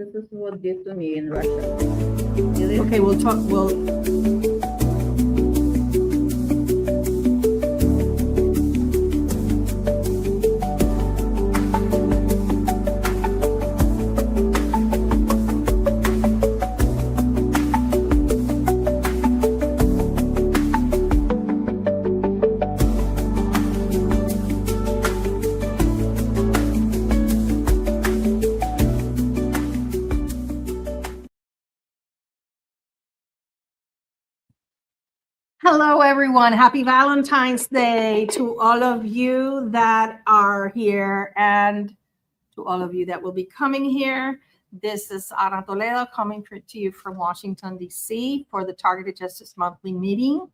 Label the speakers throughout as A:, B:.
A: this is what did to me in Russia.
B: Okay, we'll talk. Hello, everyone. Happy Valentine's Day to all of you that are here and to all of you that will be coming here. This is Ana Toledo coming to you from Washington, D.C. for the Targeted Justice Monthly Meeting.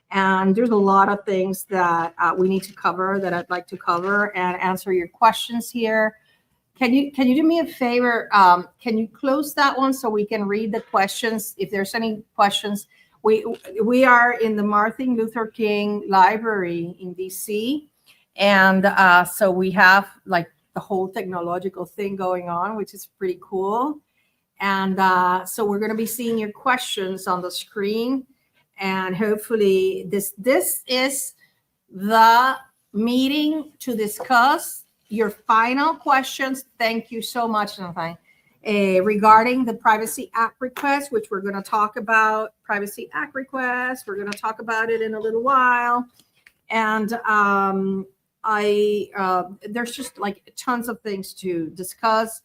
B: And there's a lot of things that we need to cover that I'd like to cover and answer your questions here. Can you do me a favor? Can you close that one so we can read the questions? If there's any questions, we are in the Martin Luther King Library in DC, and so we have like the whole technological thing going on, which is pretty cool. And so we're going to be seeing your questions on the screen, and hopefully this is the meeting to discuss your final questions. Thank you so much, Nathan. Regarding the Privacy Act request, which we're going to talk about. Privacy Act request, we're going to talk about it in a little while. And there's just like tons of things to discuss.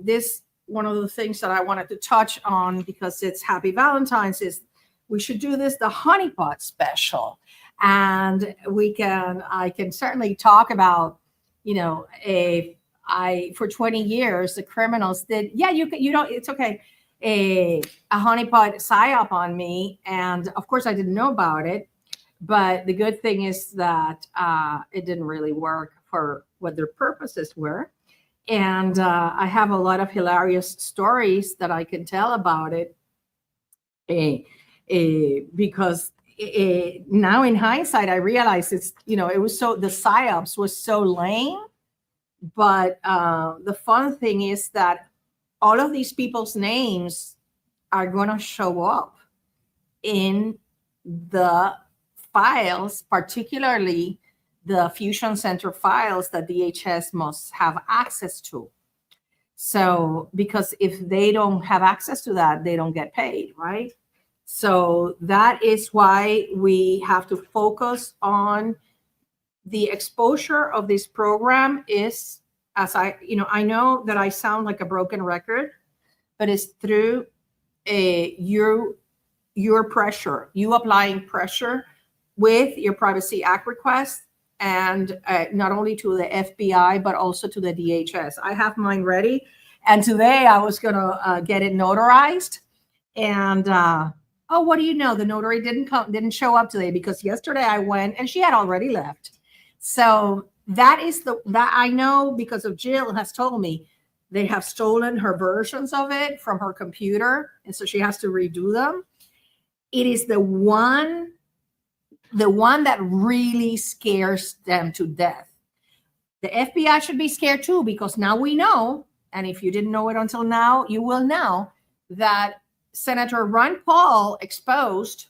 B: This, one of the things that I wanted to touch on, because it's Happy Valentine's, is we should do this, the honeypot special. And I can certainly talk about, you know, for 20 years, the criminals did, it's okay, a honeypot psyop on me. And of course, I didn't know about it. But the good thing is that it didn't really work for what their purposes were. And I have a lot of hilarious stories that I can tell about it because now in hindsight, I realize it's, you know, the psyops was so lame. But the fun thing is that all of these people's names are going to show up in the files, particularly the Fusion Center files that DHS must have access to. So, because if they don't have access to that, they don't get paid, right? So that is why we have to focus on the exposure of this program is, as I know that I sound like a broken record, but it's through your pressure, you applying pressure with your Privacy Act request, and not only to the FBI, but also to the DHS. I have mine ready. And today I was going to get it notarized. And what do you know? The notary didn't show up today because yesterday I went and she had already left. So that I know because of Jill has told me they have stolen her versions of it from her computer. And so she has to redo them. It is the one that really scares them to death. The FBI should be scared too, because now we know, and if you didn't know it until now, you will now, that Senator Ron Paul exposed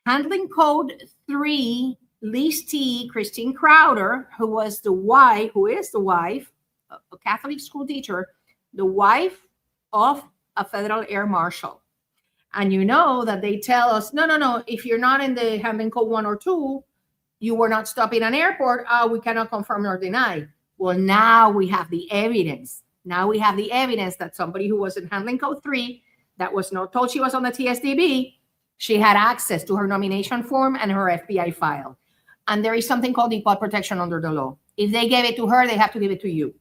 B: Handling Code 3 leastee Christine Crowder, who is the wife, a Catholic school teacher, the wife of a federal air marshal. And you know that they tell us, no, if you're not in the Handling Code 1 or 2, you were not stopping an airport, we cannot confirm or deny. Well, now we have the evidence. Now we have the evidence that somebody who was in Handling Code 3, that was not told she was on the TSDB, she had access to her nomination form and her FBI file. And there is something called equal protection under the law. If they gave it to her, they have to give it to you.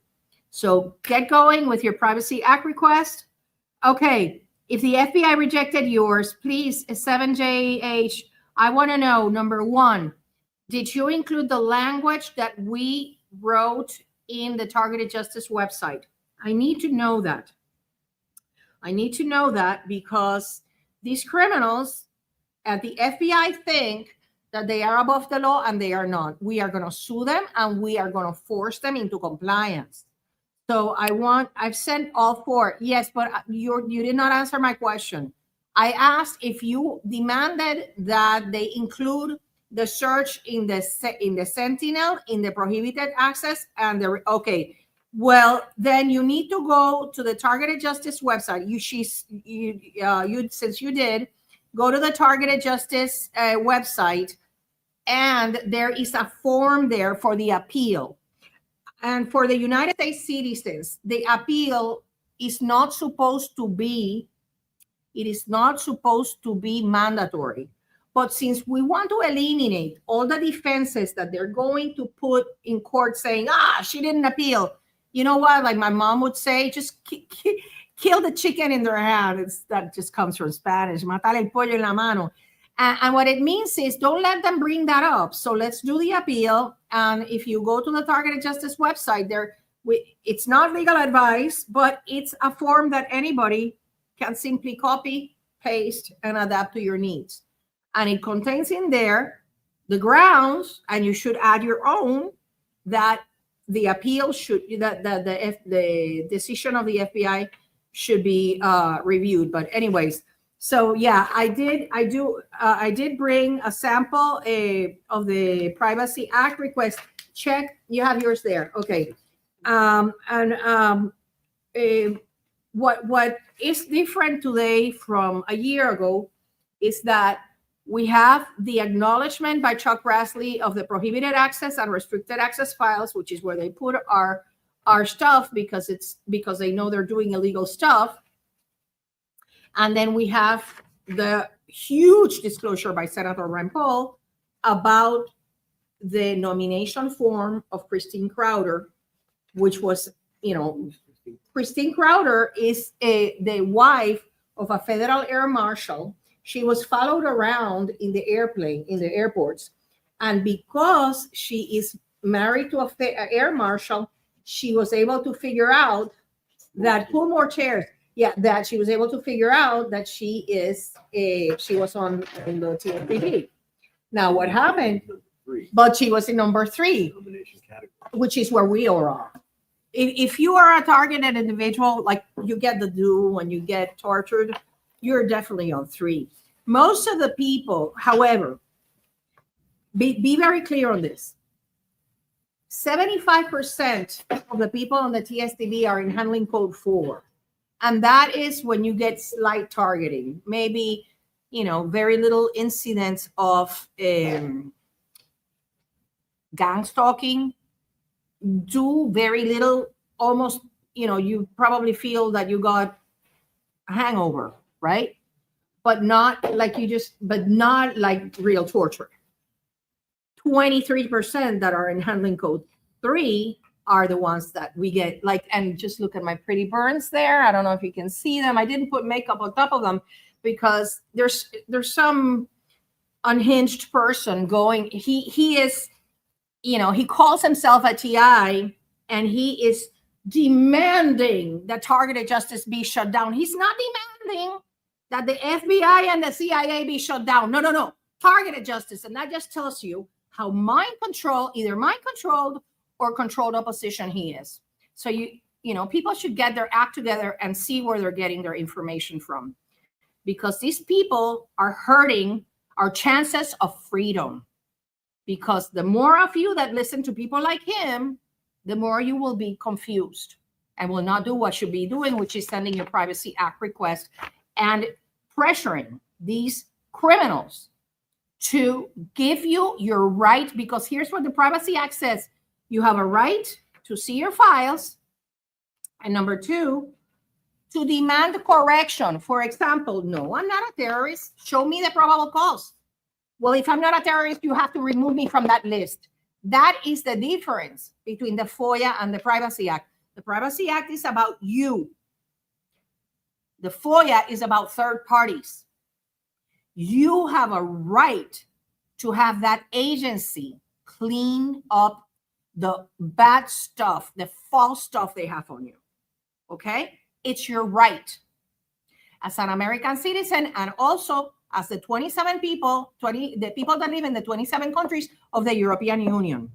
B: So get going with your Privacy Act request. Okay, if the FBI rejected yours, please, 7JH, I want to know, number one, did you include the language that we wrote in the Targeted Justice website? I need to know that. I need to know that because these criminals at the FBI think that they are above the law and they are not. We are going to sue them and we are going to force them into compliance. So I've sent all four. Yes, but you did not answer my question. I asked if you demanded that they include the search in the Sentinel, in the prohibited access, and the okay. Well, then you need to go to the Targeted Justice website. You since you did, go to the Targeted Justice website, and there is a form there for the appeal. And for the United States citizens, the appeal is not supposed to be, it is not supposed to be mandatory. But since we want to eliminate all the defenses that they're going to put in court saying, she didn't appeal. You know what? Like my mom would say, just kill the chicken in their hand. That just comes from Spanish. Matar el pollo en la mano. And what it means is don't let them bring that up. So let's do the appeal. And if you go to the Targeted Justice website, it's not legal advice, but it's a form that anybody can simply copy, paste, and adapt to your needs. And it contains in there the grounds, and you should add your own, that the appeal should, that the decision of the FBI should be reviewed. But anyways, so yeah, I did bring a sample of the Privacy Act request. Check, you have yours there. Okay. What is different today from a year ago is that we have the acknowledgement by Chuck Grassley of the prohibited access and restricted access files, which is where they put our stuff because they know they're doing illegal stuff. And then we have the huge disclosure by Senator Rand Paul about the nomination form of Christine Crowder, which was, Christine Crowder is the wife of a federal air marshal. She was followed around in the airports. And because she is married to an air marshal, she was able to figure out that, pull more chairs. Yeah, that she was able to figure out that she was on the TSPB. Now, what happened? But she was in number 3, which is where we are on. If you are a targeted individual, like you get the do when you get tortured, you're definitely on 3. Most of the people, however, be very clear on this. 75% of the people on the TSDB are in handling code 4. And that is when you get slight targeting, maybe, very little incidents of gang stalking, do very little, almost, you probably feel that you got a hangover, right? But not like real torture. 23% that are in handling code 3 are the ones that we get, and just look at my pretty burns there. I don't know if you can see them. I didn't put makeup on top of them because there's some unhinged person going, he is, he calls himself a TI and he is demanding that Targeted Justice be shut down. He's not demanding that the FBI and the CIA be shut down. No. Targeted Justice. And that just tells you how either mind controlled or controlled opposition he is. So people should get their act together and see where they're getting their information from, because these people are hurting our chances of freedom. Because the more of you that listen to people like him, the more you will be confused and will not do what you should be doing, which is sending your Privacy Act request and pressuring these criminals to give you your right. Because here's what the Privacy Act says. You have a right to see your files. And number 2, to demand correction. For example, no, I'm not a terrorist. Show me the probable cause. Well, if I'm not a terrorist, you have to remove me from that list. That is the difference between the FOIA and the Privacy Act. The Privacy Act is about you. The FOIA is about third parties. You have a right to have that agency clean up the bad stuff, the false stuff they have on you. Okay? It's your right as an American citizen, and also as the 27 people, the people that live in the 27 countries of the European Union.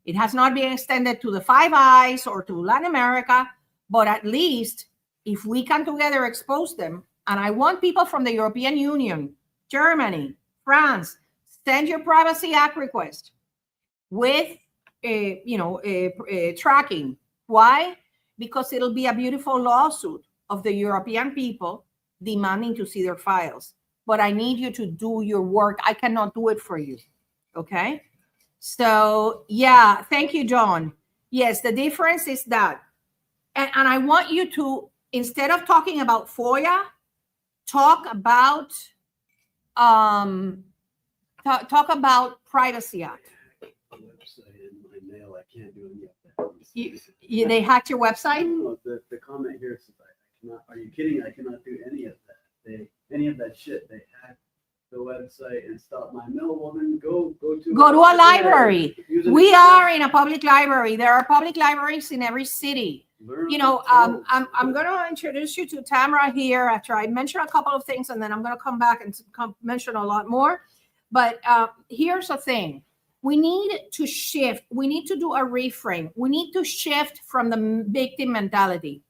B: It has not been extended to the Five Eyes or to Latin America, but at least if we can together expose them, and I want people from the European Union, Germany, France, send your Privacy Act request with tracking. Why? Because it'll be a beautiful lawsuit of the European people demanding to see their files. But I need you to do your work. I cannot do it for you. Okay? So, yeah, thank you, John. Yes, the difference is that, and I want you to, instead of talking about FOIA, talk about Privacy Act.
C: I can't do any of that.
B: They hacked your website?
C: No, the comment here says I cannot. Are you kidding? I cannot do any of that. Any of that shit. They hacked the website and stopped my mail. Woman, go to
B: a library. We are in a public library. There are public libraries in every city. I'm going to introduce you to Tamara here after I mention a couple of things, and then I'm going to come back and mention a lot more. But here's the thing. We need to shift. We need to do a reframe. We need to shift from the victim mentality.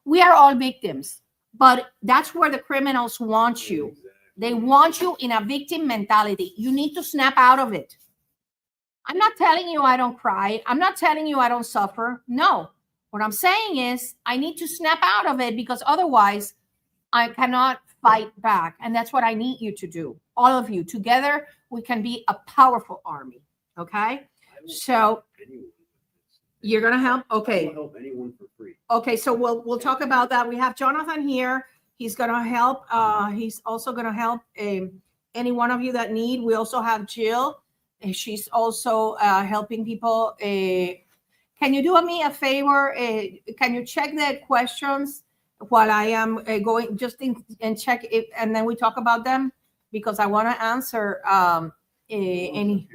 B: We are all victims, but that's where the criminals want you.
C: Exactly.
B: They want you in a victim mentality. You need to snap out of it. I'm not telling you I don't cry. I'm not telling you I don't suffer. No. What I'm saying is I need to snap out of it, because otherwise I cannot fight back. And that's what I need you to do. All of you together, we can be a powerful army. Okay, so you're gonna help. Okay, I won't help anyone for free. Okay, so we'll talk about that. We have Jonathan here. He's gonna help. He's also gonna help any one of you that need. We also have Jill, and she's also helping people. Can you do me a favor? Can you check the questions while I am going and check it, and then we talk about them, because I want to answer any.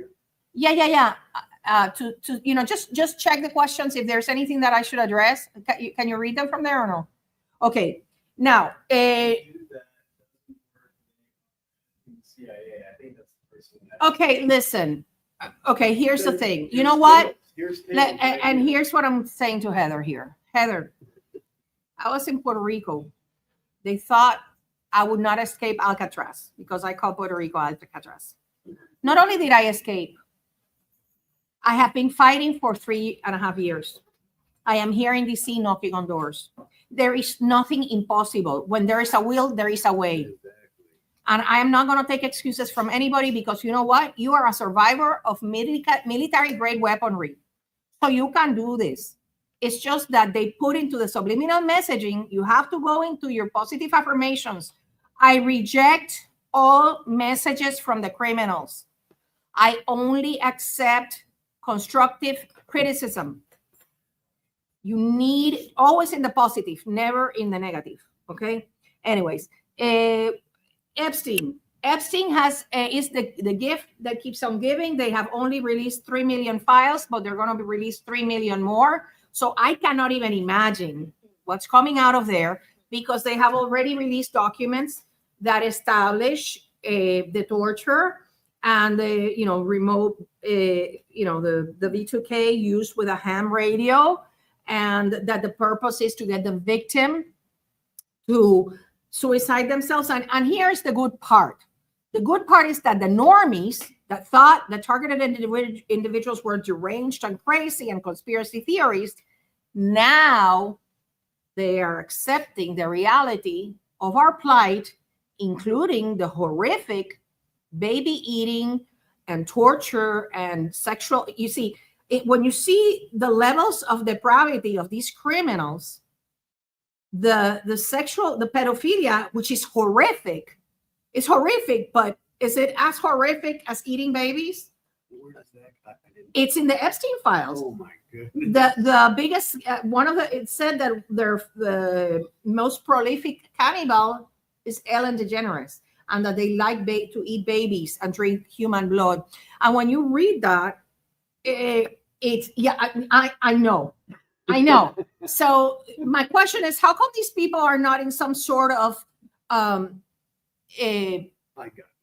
B: Yeah. To just check the questions if there's anything that I should address. Can you read them from there or no? Okay. Now, okay, listen. Okay, here's the thing. You know what? And here's what I'm saying to Heather here. Heather, I was in Puerto Rico. They thought I would not escape Alcatraz because I call Puerto Rico Alcatraz. Not only did I escape, I have been fighting for 3.5 years. I am here in DC knocking on doors. There is nothing impossible. When there is a will, there is a way. Exactly. And I am not going to take excuses from anybody, because you know what? You are a survivor of military-grade weaponry. So you can do this. It's just that they put into the subliminal messaging, you have to go into your positive affirmations. I reject all messages from the criminals. I only accept constructive criticism. You need always in the positive, never in the negative. Okay. Anyways, Epstein is the gift that keeps on giving. They have only released 3 million files, but they're going to be released 3 million more. So I cannot even imagine what's coming out of there, because they have already released documents that establish the torture and the remote the V2K used with a ham radio, and that the purpose is to get the victim to suicide themselves. And here's the good part. The good part is that the normies that thought the targeted individuals were deranged and crazy and conspiracy theorists, now they are accepting the reality of our plight, including the horrific baby eating and torture and sexual. You see, when you see the levels of depravity of these criminals, the pedophilia, which is horrific, is horrific, but is it as horrific as eating babies? It's in the Epstein files.
C: Oh my goodness.
B: The biggest it said that the most prolific cannibal is Ellen DeGeneres, and that they like to eat babies and drink human blood. And when you read that, I know. So my question is, how come these people are not in some sort of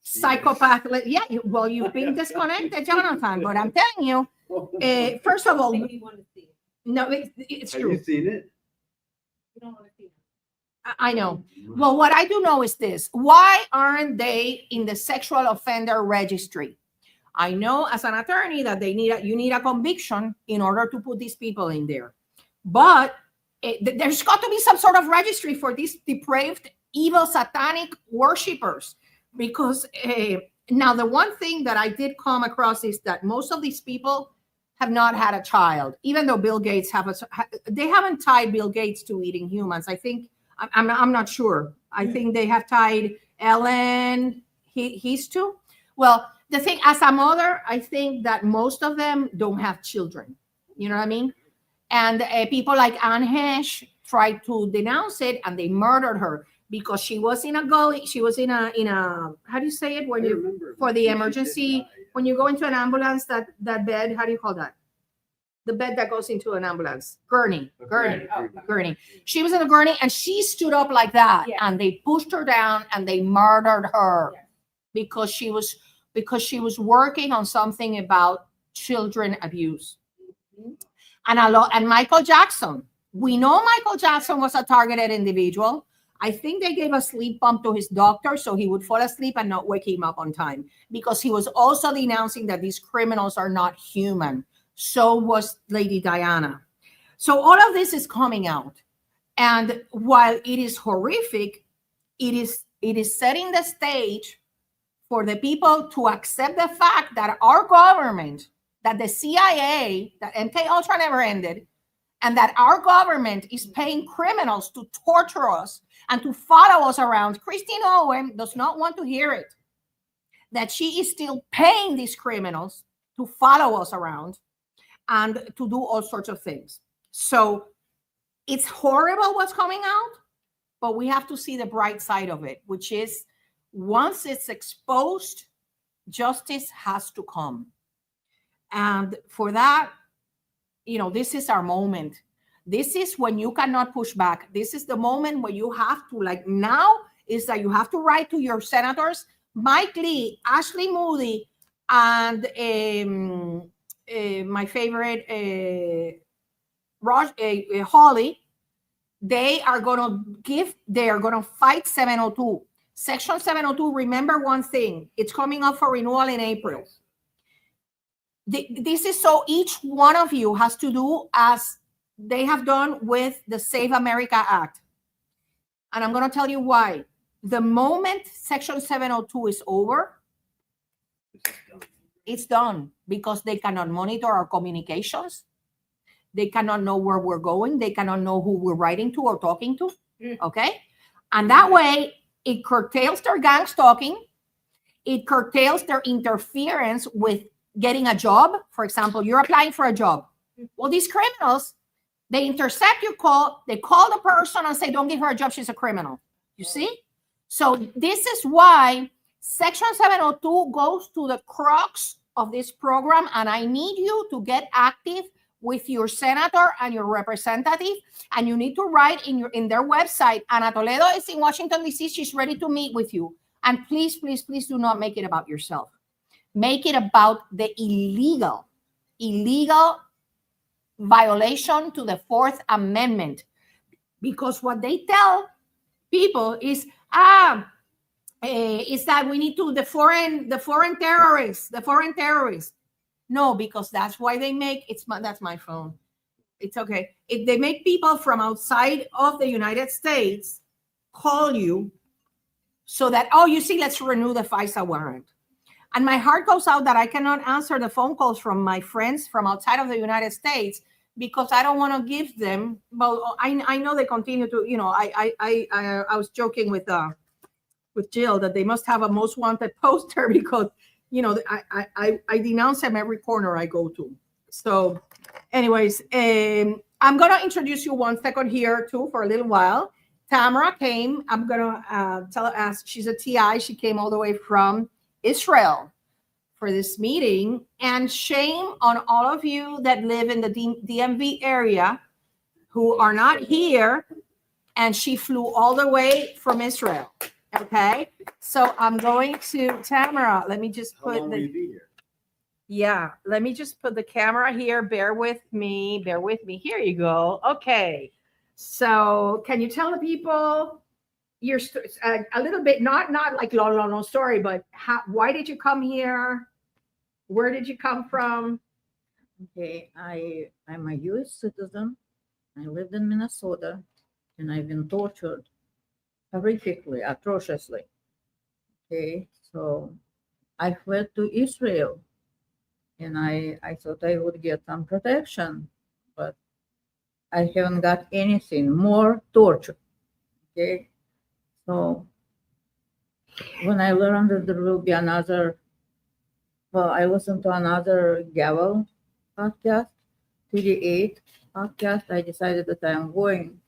B: psychopath? Yeah, well, you've been disconnected, Jonathan, but I'm telling you, First of all,
D: Maybe you want to see it.
B: no, it's
C: Have
B: true.
C: you seen it?
D: You don't want to see it.
B: I know. Well, what I do know is this. Why aren't they in the sexual offender registry? I know as an attorney that you need a conviction in order to put these people in there. But there's got to be some sort of registry for these depraved, evil, satanic worshipers. Because now the one thing that I did come across is that most of these people have not had a child, even though Bill Gates they haven't tied Bill Gates to eating humans. I think, I'm not sure. I think they have tied Ellen, he's too. Well, the thing, as a mother, I think that most of them don't have children. You know what I mean? And people like Anne Hesh tried to denounce it, and they murdered her because she was in a gully. She was in a how do you say it when
C: I
B: you
C: remember
B: for the
C: she did
B: emergency
C: die, yeah.
B: when you go into an ambulance, that bed, how do you call that? The bed that goes into an ambulance, gurney. Gurney. She was in a gurney, and she stood up like that,
D: Yeah.
B: and they pushed her down, and they murdered her
D: Yeah.
B: because she was working on something about children abuse.
D: Mhm.
B: And Michael Jackson. We know Michael Jackson was a targeted individual. I think they gave a sleep bump to his doctor so he would fall asleep and not wake him up on time, because he was also denouncing that these criminals are not human. So was Lady Diana. So all of this is coming out. And while it is horrific, it is setting the stage for the people to accept the fact that our government, that the CIA, that MK Ultra never ended, and that our government is paying criminals to torture us and to follow us around. Christine Owen does not want to hear it, that she is still paying these criminals to follow us around and to do all sorts of things. So it's horrible what's coming out, but we have to see the bright side of it, which is once it's exposed, justice has to come. And for that, this is our moment. This is when you cannot push back. This is the moment where you have to, like now, is that you have to write to your senators, Mike Lee, Ashley Moody, and my favorite, Hawley. They are going to fight 702. Section 702, remember one thing, it's coming up for renewal in April. This is so each one of you has to do as they have done with the Save America Act. And I'm going to tell you why. The moment Section 702 is over, it's done, because they cannot monitor our communications. They cannot know where we're going. They cannot know who we're writing to or talking to. Okay? And that way, it curtails their gang stalking. It curtails their interference with getting a job. For example, you're applying for a job. Well, these criminals, they intercept your call. They call the person and say, don't give her a job. She's a criminal. You see? So this is why Section 702 goes to the crux of this program. And I need you to get active with your senator and your representative. And you need to write in their website, Ana Toledo is in Washington, D.C. She's ready to meet with you. And please, please, please do not make it about yourself. Make it about the illegal violation to the Fourth Amendment. Because what they tell people is that we need to, the foreign terrorists. No, because that's why they make, that's my phone. It's okay. If they make people from outside of the United States call you so that, oh, you see, let's renew the FISA warrant. And my heart goes out that I cannot answer the phone calls from my friends from outside of the United States because I don't want to give them. Well, I know they continue to, I was joking with Jill that they must have a most wanted poster because, I denounce them every corner I go to. So anyways, I'm going to introduce you 1 second here too for a little while. Tamara came, I'm going to ask, she's a TI. She came all the way from Israel for this meeting, and shame on all of you that live in the DMV area who are not here, and she flew all the way from Israel. Okay, so I'm going to Tamara. Let me just
C: How
B: put
C: long will you be here?
B: Yeah, let me just put the camera here. Bear with me. Bear with me. Here you go. Okay. So, can you tell the people your a little bit, not like long story, but why did you come here? Where did you come from?
A: Okay, I'm a U.S. citizen. I lived in Minnesota, and I've been tortured horrifically, atrociously. Okay, so I fled to Israel, and I thought I would get some protection, but I haven't got anything, more torture. Okay, so when I learned that there will be another, well, I listened to another Gavel podcast, 38 podcast. I decided that I'm going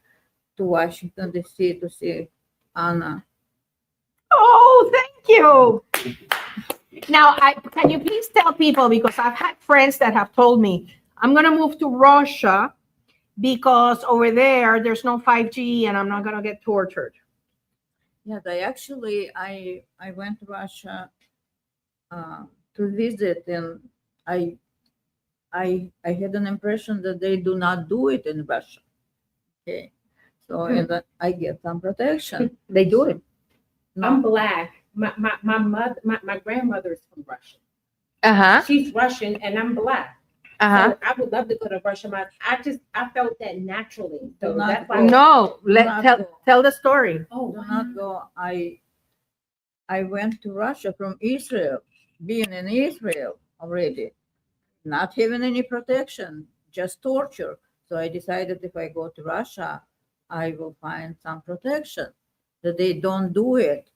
A: to Washington, D.C. to see Anna.
B: Oh, thank you. Now, can you please tell people, because I've had friends that have told me, I'm going to move to Russia because over there's no 5G and I'm not going to get tortured.
A: Yeah, I went to Russia to visit, and I had an impression that they do not do it in Russia. Okay, so and that I get some protection.
B: They do it.
D: I'm Black. My grandmother is from Russia.
B: Uh-huh.
D: She's Russian and I'm Black.
B: Uh-huh.
D: So I would love to go to Russia. I felt that naturally. So
A: Do not
D: that's why.
A: go.
B: No,
A: not go.
B: tell the story.
D: Oh,
A: Do
D: wow.
A: not go. I went to Russia from Israel, being in Israel already, not having any protection, just torture. So I decided if I go to Russia, I will find some protection. That they don't do it.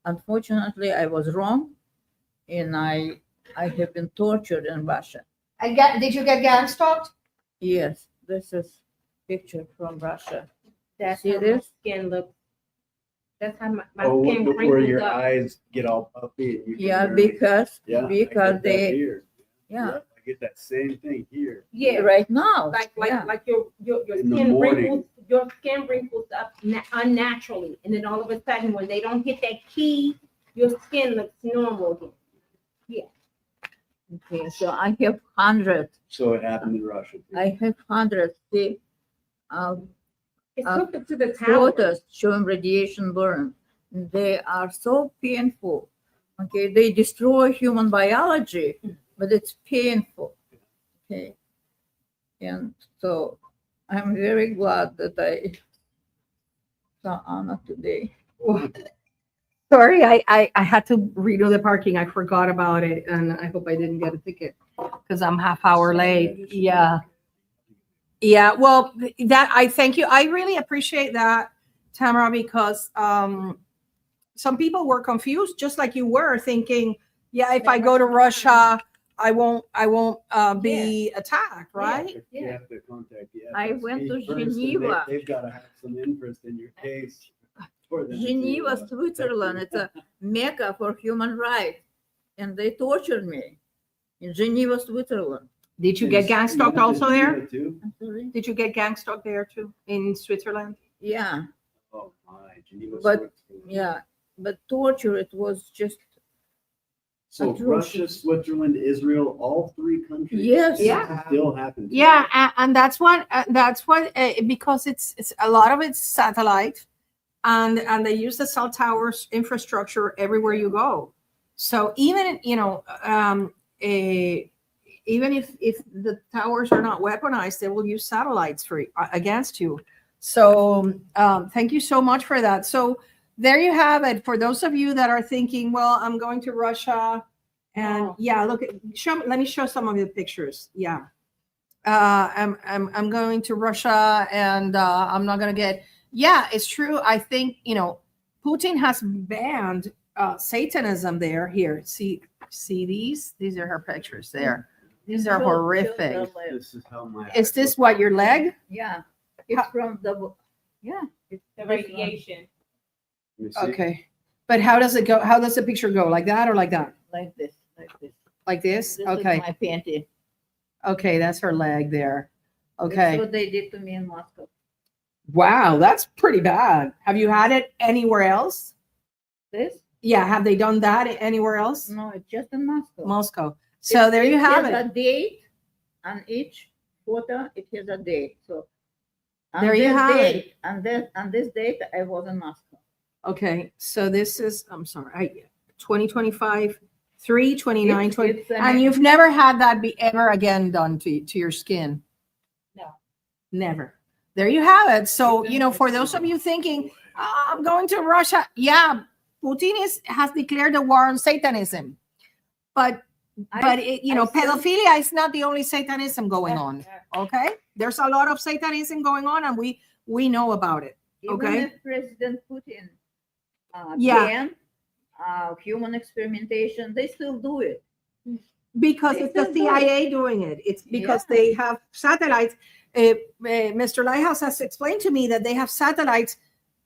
A: Unfortunately, I was wrong, and I have been tortured in Russia.
B: And did you get gang stalked?
A: Yes, this is picture from Russia.
D: That's
A: See
D: how my
A: this?
D: skin looks. That's how my
C: Oh,
D: skin
C: look where
D: wrinkles
C: your
D: up.
C: eyes get all puffy. And you can
A: Yeah,
C: barely-
A: because
C: yeah, I
A: because
C: get that
A: they
C: here.
A: yeah,
C: I get that same thing here.
D: Yeah.
A: right now.
D: Like
A: yeah.
D: your
C: In the
D: skin
C: morning.
D: wrinkles, your skin wrinkles up unnaturally, and then all of a sudden when they don't hit that key, your skin looks normal again.
A: Okay, so I have hundreds.
C: So it happened in Russia. too.
A: I have hundreds. See,
D: It's
A: Uh,
D: hooked up to the tower.
A: photos showing radiation burn. They are so painful. Okay, they destroy human biology, but it's painful. Okay, and so I'm very glad that I saw Anna today.
B: Sorry, I had to redo the parking. I forgot about it, and I hope I didn't get a ticket because I'm half hour late. Yeah. Yeah, well, that I thank you. I really appreciate that, Tamara, because some people were confused, just like you were, thinking, yeah, if I go to Russia, I won't be attacked, right?
C: You have to contact the
A: I went to
C: FSB first, and
A: Geneva.
C: They've got to have some interest in your case. for them to,
A: Geneva, Switzerland. It's a mecca for human rights, and they tortured me in Geneva, Switzerland.
B: Did you get gang stalked also there?
C: Geneva too?
A: I'm sorry.
B: Did you get gang stalked there too in Switzerland?
A: Yeah,
C: Oh my, Geneva.
A: But-
C: Switzerland.
A: yeah, but torture. It was just
C: So
A: atrocious.
C: Russia, Switzerland, Israel, all three countries.
A: Yes.
C: It
B: Yeah.
C: Still happens.
B: Yeah, and that's what because it's a lot of it's satellite, and they use the cell towers infrastructure everywhere you go. So even even if the towers are not weaponized, they will use satellites against you. So thank you so much for that. So there you have it. For those of you that are thinking, well, I'm going to Russia, and
D: Wow.
B: yeah, look, let me show some of the pictures. Yeah, I'm going to Russia, and I'm not going to get. Yeah, it's true. I think Putin has banned Satanism there. Here, see these? These are her pictures there. These are horrific.
C: This is how my.
B: Is
C: eyes
B: this
C: look.
B: what, your leg?
A: yeah. It's from the yeah. It's
D: The
A: this one.
D: radiation.
C: Let me see.
B: Okay. But how does it go? How does the picture go? Like that or like that?
A: Like this, like this.
B: Like this?
A: This
B: Okay.
A: is my panty.
B: Okay, that's her leg there.
A: That's
B: Okay.
A: what they did to me in Moscow.
B: Wow, that's pretty bad. Have you had it anywhere else?
A: This?
B: Yeah, have they done that anywhere else?
A: No, it's just in Moscow.
B: Moscow. So there you have
A: has
B: it.
A: a date on each photo. It has a date. So on
B: There you
A: this
B: have it.
A: date, on this date, I was in Moscow.
B: Okay, so this is, I'm sorry, 2025, 3/29, 20,
A: It's an-
B: and you've never had that be ever again done to your skin?
D: No.
B: Never. There you have it. So, you know, for those of you thinking, "Oh, I'm going to Russia," yeah, Putin has declared a war on Satanism. But you know,
A: I still-
B: pedophilia is not the only Satanism going on. Okay, there's a lot of Satanism going on, and we know about it.
A: Even
B: Okay.
A: if President Putin
B: Yeah.
A: can human experimentation, they still do it.
B: Because
A: They
B: it's the
A: still do it.
B: CIA doing it. It's because
A: Yeah.
B: they have satellites. Mr. Lighthouse has explained to me that they have satellites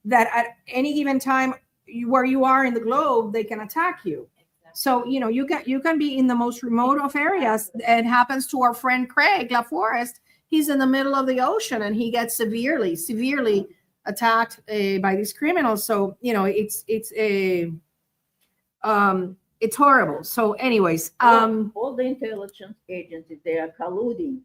B: that at any given time where you are in the globe, they can attack you. So, you know, you can be in the most remote of areas. It happens to our friend Craig LaForest. He's in the middle of the ocean and he gets severely attacked by these criminals. So, you know, it's horrible. So anyways,
A: All the intelligence agencies, they are colluding.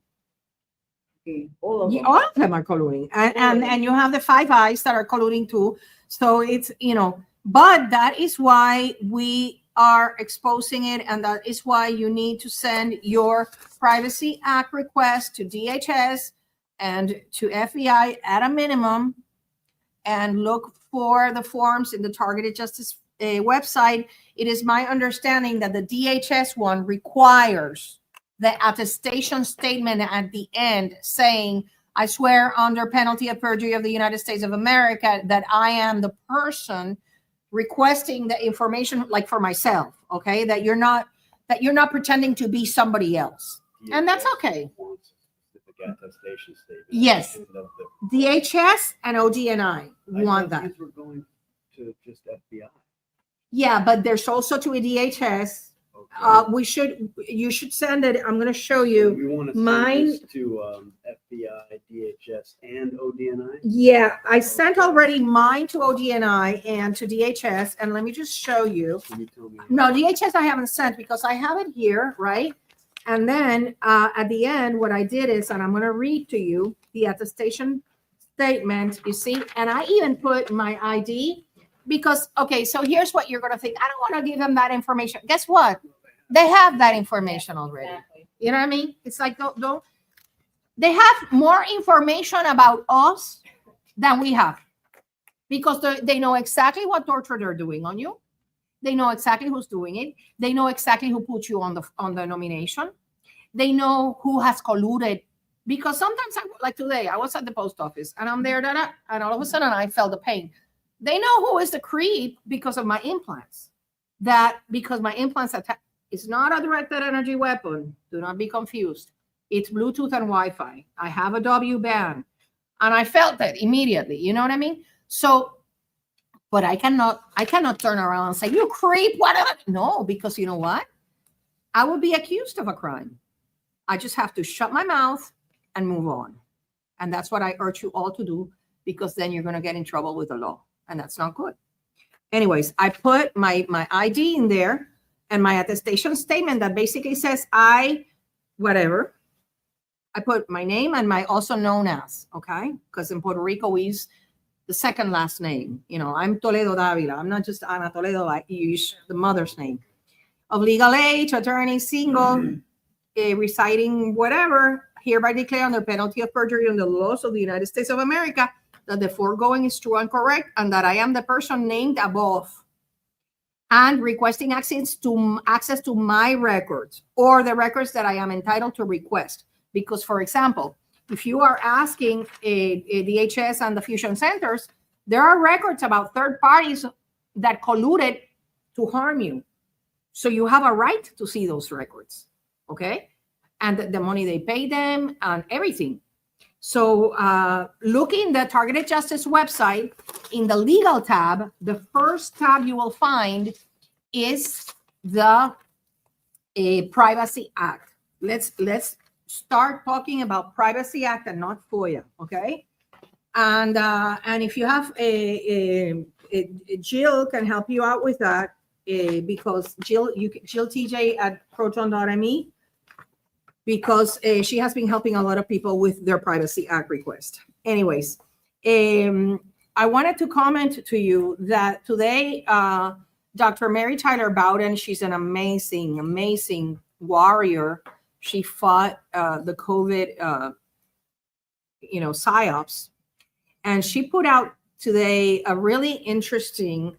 A: Okay, all of them.
B: all of them are colluding, and you have the Five Eyes that are colluding too. So it's, you know, but that is why we are exposing it, and that is why you need to send your Privacy Act request to DHS and to FBI at a minimum, and look for the forms in the Targeted Justice website. It is my understanding that the DHS one requires the attestation statement at the end saying, "I swear under penalty of perjury of the United States of America that I am the person requesting the information," like for myself, okay, that you're not pretending to be somebody else. And that's okay.
C: Attestation statement.
B: Yes.
C: Of the-
B: DHS and ODNI
C: I
B: want
C: thought
B: that.
C: these were going to just FBI.
B: Yeah, but there's also to a DHS.
C: Okay.
B: You should send it. I'm going to show you.
C: We want to
B: mine-
C: send this to FBI, DHS, and ODNI.
B: Yeah, I sent already mine to ODNI and to DHS, and let me just show you.
C: Can you tell me?
B: No, DHS I haven't sent because I have it here, right? And then at the end, what I did is, and I'm going to read to you the attestation statement, you see, and I even put my ID because, okay, so here's what you're going to think. I don't want to give them that information. Guess what? They have that information already.
D: Exactly.
B: You know what I mean? It's like, don't they have more information about us than we have, because they know exactly what torture they're doing on you. They know exactly who's doing it. They know exactly who put you on the nomination. They know who has colluded, because sometimes, like today, I was at the post office and I'm there, and all of a sudden I felt the pain. They know who is the creep because of my implants. Because my implants it's not a directed energy weapon. Do not be confused. It's Bluetooth and Wi-Fi. I have a W band, and I felt it immediately. You know what I mean? So, but I cannot turn around and say, "You creep," whatever. No, because you know what? I would be accused of a crime. I just have to shut my mouth and move on. And that's what I urge you all to do, because then you're going to get in trouble with the law, and that's not good. Anyways, I put my ID in there and my attestation statement that basically says whatever. I put my name and my also known as, okay? Because in Puerto Rico, we use the second last name. You know, I'm Toledo Davila. I'm not just Ana Toledo. I use the mother's name. Of legal age, attorney, single, reciting whatever, hereby declare under penalty of perjury under the laws of the United States of America that the foregoing is true and correct, and that I am the person named above, and requesting access to my records or the records that I am entitled to request. Because, for example, if you are asking a DHS and the fusion centers, there are records about third parties that colluded to harm you. So you have a right to see those records, okay? And the money they pay them and everything. So look in the Targeted Justice website, in the legal tab, the first tab you will find is the Privacy Act. Let's start talking about Privacy Act and not FOIA, okay? And if you have Jill can help you out with that. because Jill TJ at proton.me, because she has been helping a lot of people with their Privacy Act request. Anyways, I wanted to comment to you that today, Dr. Mary Tyler Bowden, she's an amazing, amazing warrior. She fought the COVID, PSYOPs, and she put out today a really interesting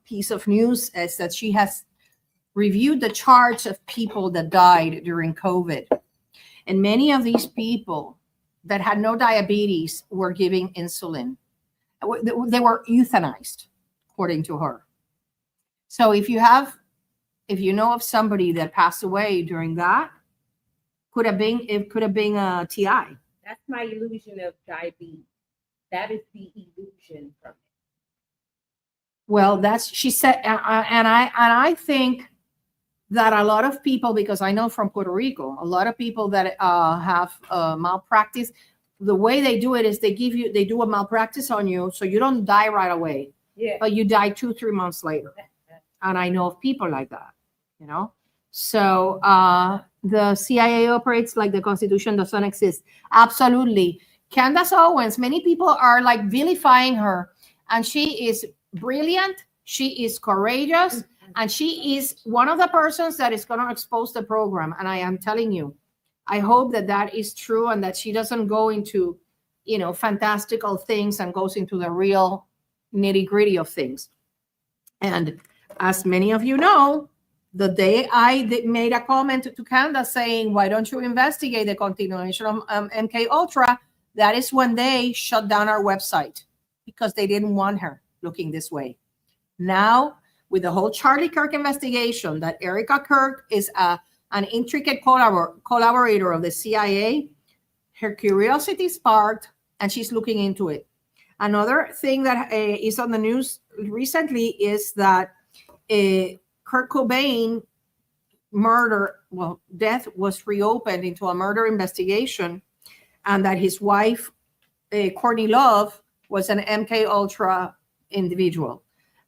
B: piece of news, is that she has reviewed the charts of people that died during COVID. And many of these people that had no diabetes were giving insulin. They were euthanized, according to her. So if you know of somebody that passed away during that, could have been a TI.
D: That's my illusion of diabetes. That is the illusion from it.
B: Well, she said, and I think that a lot of people, because I know from Puerto Rico, a lot of people that have malpractice, the way they do it is they do a malpractice on you, so you don't die right away,
D: Yeah.
B: but you die 2-3 months later. And I know of people like that, So the CIA operates like the Constitution doesn't exist. Absolutely. Candace Owens, many people are like vilifying her, and she is brilliant. She is courageous, and she is one of the persons that is going to expose the program. And I am telling you, I hope that is true, and that she doesn't go into, fantastical things and goes into the real nitty-gritty of things. And as many of you know, the day I made a comment to Candace saying, why don't you investigate the continuation of MK Ultra? That is when they shut down our website, because they didn't want her looking this way. Now, with the whole Charlie Kirk investigation, that Erica Kirk is an intricate collaborator of the CIA, her curiosity sparked, and she's looking into it. Another thing that is on the news recently is that Kurt Cobain death was reopened into a murder investigation, and that his wife, Courtney Love, was an MK Ultra individual,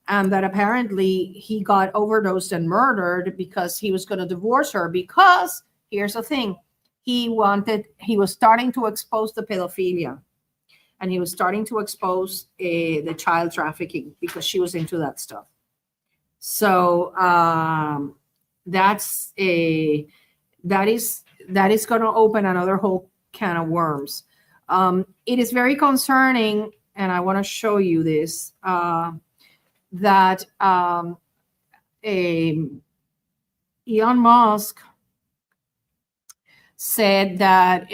B: and that apparently he got overdosed and murdered because he was going to divorce her, because here's the thing, he was starting to expose the pedophilia, and he was starting to expose the child trafficking, because she was into that stuff. So that is going to open another whole can of worms. It is very concerning, and I want to show you this, that Elon Musk said that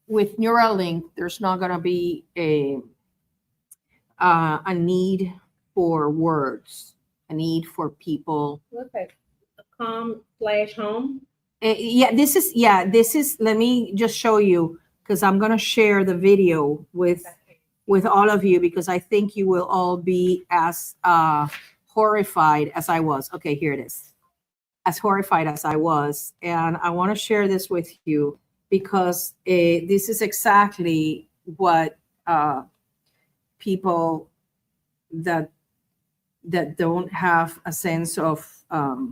B: with Neuralink, there's not going to be a need for words, a need for people.
D: Okay. .com/home.
B: This is, let me just show you, because I'm going to share the video with all of you, because I think you will all be as horrified as I was. Okay, here it is. As horrified as I was. And I want to share this with you, because this is exactly what people that don't have a sense of, I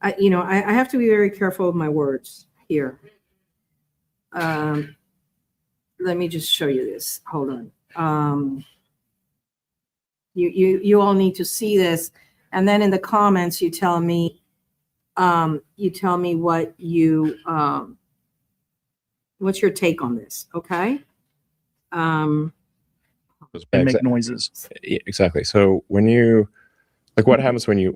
B: have to be very careful with my words here. Let me just show you this. Hold on. You all need to see this, and then in the comments you tell me what what's your take on this, okay?
E: And make noises.
F: Yeah, exactly. So when you, like, what happens when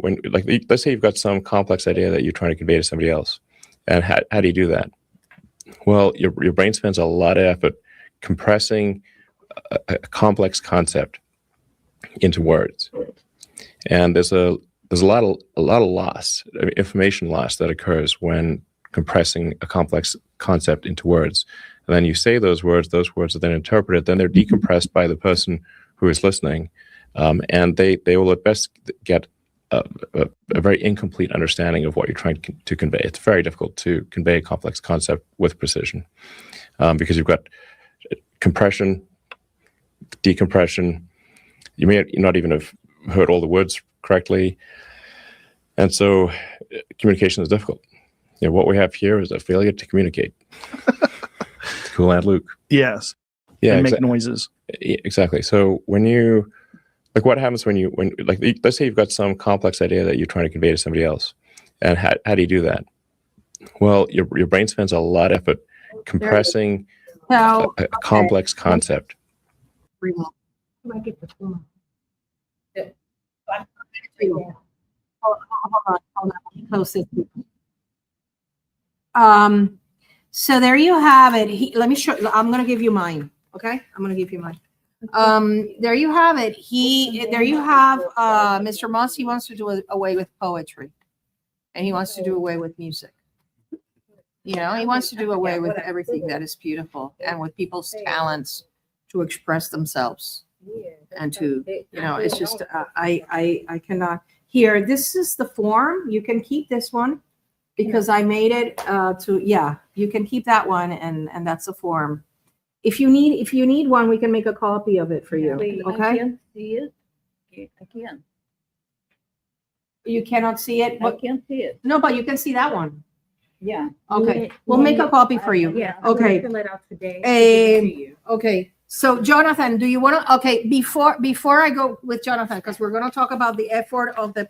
F: let's say you've got some complex idea that you're trying to convey to somebody else, and how do you do that? Well, your brain spends a lot of effort compressing a complex concept into words, and there's a lot of loss, information loss, that occurs when compressing a complex concept into words. And then you say those words are then interpreted, then they're decompressed by the person who is listening, and they will at best get a very incomplete understanding of what you're trying to convey. It's very difficult to convey a complex concept with precision, because you've got compression, decompression, you may not even have heard all the words correctly. And so communication is difficult. What we have here is a failure to communicate. Cool, Aunt Luke.
E: Yes.
F: Yeah,
E: And make noises.
F: exactly. So when you, like, what happens when like, let's say you've got some complex idea that you're trying to convey to somebody else, and how do you do that? Well, your brain spends a lot of effort compressing
B: So
F: a complex concept.
B: remote.
D: I get the phone.
B: Hold on. Close this. So there you have it. Let me show. I'm gonna give you mine. Okay, I'm gonna give you mine. There you have it. There you have Mr. Moss. He wants to do away with poetry, and he wants to do away with music. He wants to do away with everything that is beautiful and with people's talents to express themselves and to, it's just I cannot. Here, this is the form. You can keep this one because I made it you can keep that one, and that's the form. If you need one, we can make a copy of it for you.
A: I
B: Okay?
A: can't see it. I can.
B: You cannot see it,
A: I
B: but
A: can't see it.
B: no, but you can see that one.
A: Yeah.
B: Okay, we'll make a copy for you.
D: Yeah.
B: Okay.
D: Fill it out today.
B: Okay, so Jonathan, do you want to, okay, before I go with Jonathan, because we're going to talk about the effort of the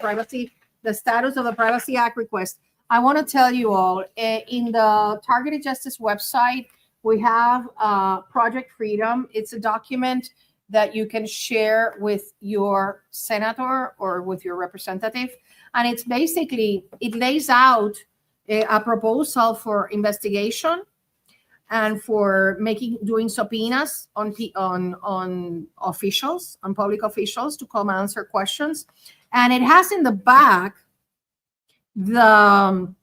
B: status of the Privacy Act request, I want to tell you all, in the Targeted Justice website, we have Project Freedom. It's a document that you can share with your senator or with your representative. And it's basically, it lays out a proposal for investigation and for doing subpoenas on officials, on public officials to come answer questions. And it has in the back the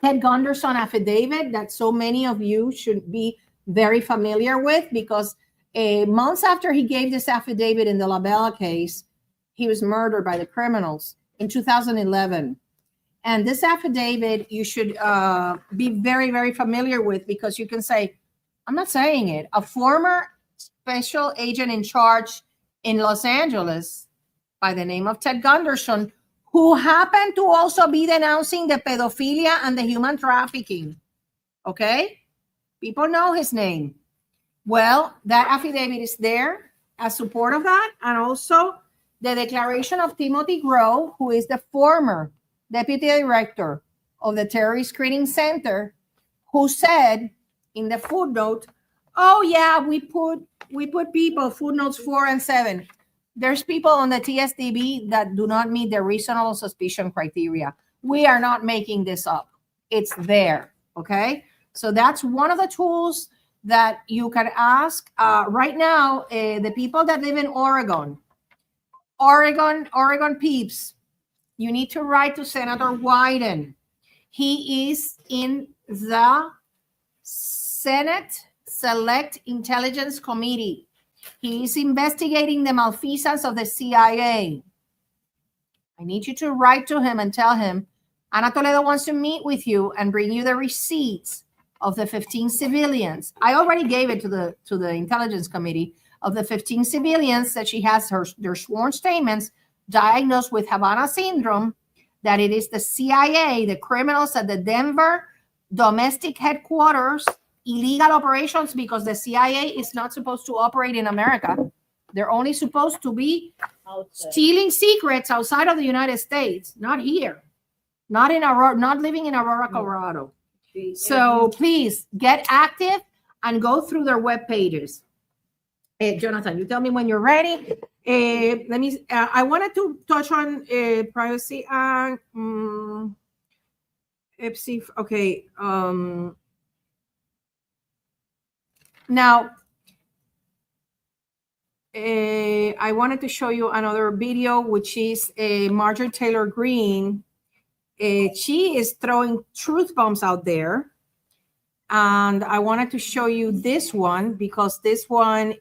B: Ted Gunderson affidavit that so many of you should be very familiar with, because months after he gave this affidavit in the La Bella case, he was murdered by the criminals in 2011. And this affidavit you should be very, very familiar with, because you can say, I'm not saying it, a former special agent in charge in Los Angeles by the name of Ted Gunderson, who happened to also be denouncing the pedophilia and the human trafficking. Okay? People know his name. Well, that affidavit is there as support of that. And also the declaration of Timothy Grove, who is the former deputy director of the Terrorist Screening Center, who said in the footnote, oh yeah, we put people, footnotes 4 and 7. There's people on the TSDB that do not meet the reasonable suspicion criteria. We are not making this up. It's there, okay? So that's one of the tools that you can ask. Right now, the people that live in Oregon peeps, you need to write to Senator Wyden. He is in the Senate Select Intelligence Committee. He is investigating the malfeasance of the CIA. I need you to write to him and tell him Ana Toledo wants to meet with you and bring you the receipts of the 15 civilians. I already gave it to the Intelligence Committee of the 15 civilians that she has their sworn statements diagnosed with Havana syndrome, that it is the CIA, the criminals at the Denver domestic headquarters, illegal operations, because the CIA is not supposed to operate in America. They're only supposed to be stealing secrets outside of the United States, not here, not living in Aurora, Colorado. So please get active and go through their web pages. Jonathan, you tell me when you're ready. Let me. I wanted to touch on Privacy Act. Okay. Now, I wanted to show you another video, which is Marjorie Taylor Greene. She is throwing truth bombs out there. And I wanted to show you this one because this one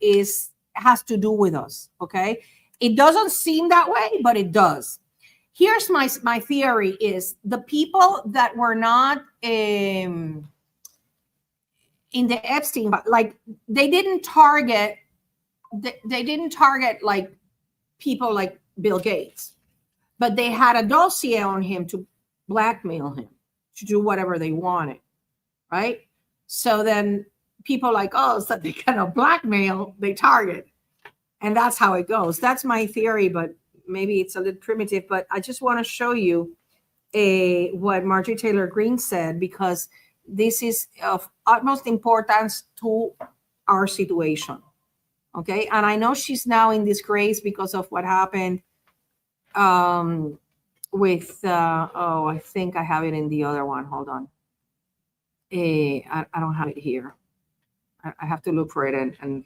B: has to do with us, okay? It doesn't seem that way, but it does. Here's my theory is the people that were not in the Epstein, like they didn't target like people like Bill Gates, but they had a dossier on him to blackmail him to do whatever they wanted, right? So then people like us that they kind of blackmail, they target. And that's how it goes. That's my theory, but maybe it's a little primitive, but I just want to show you what Marjorie Taylor Greene said, because this is of utmost importance to our situation. Okay. And I know she's now in disgrace because of what happened with, I think I have it in the other one. Hold on. I don't have it here. I have to look for it and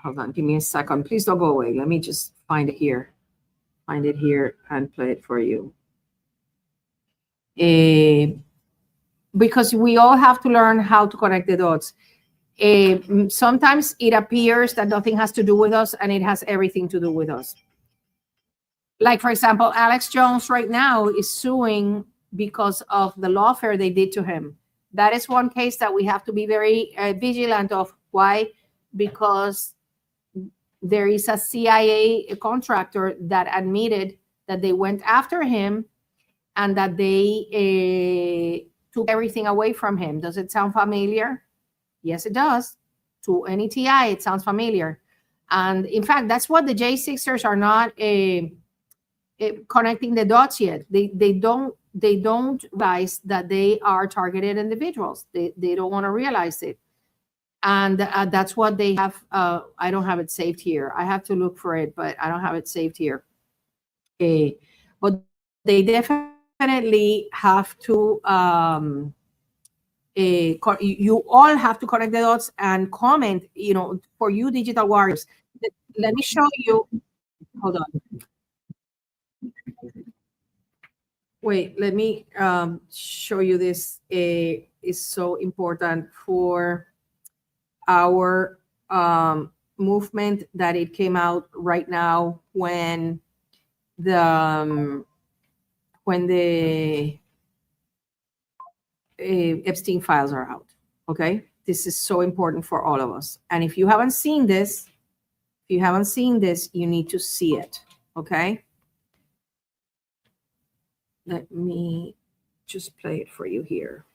B: hold on, give me a second. Please don't go away. Let me just find it here. Find it here and play it for you. Because we all have to learn how to connect the dots. Sometimes it appears that nothing has to do with us, and it has everything to do with us. Like, for example, Alex Jones right now is suing because of the lawfare they did to him. That is one case that we have to be very vigilant of. Why? Because there is a CIA contractor that admitted that they went after him and that they took everything away from him. Does it sound familiar? Yes, it does. To any TI, it sounds familiar. And in fact, that's what the J6ers are not connecting the dots yet. They don't realize that they are targeted individuals. They don't want to realize it. And that's what they have. I don't have it saved here. I have to look for it, but I don't have it saved here. But they definitely have to, you all have to connect the dots and comment, for you digital warriors. Let me show you. Hold on. Wait, let me show you this. Is so important for our movement that it came out right now when the Epstein files are out. Okay, this is so important for all of us. And if you haven't seen this, you need to see it. Okay. Let me just play it for you here.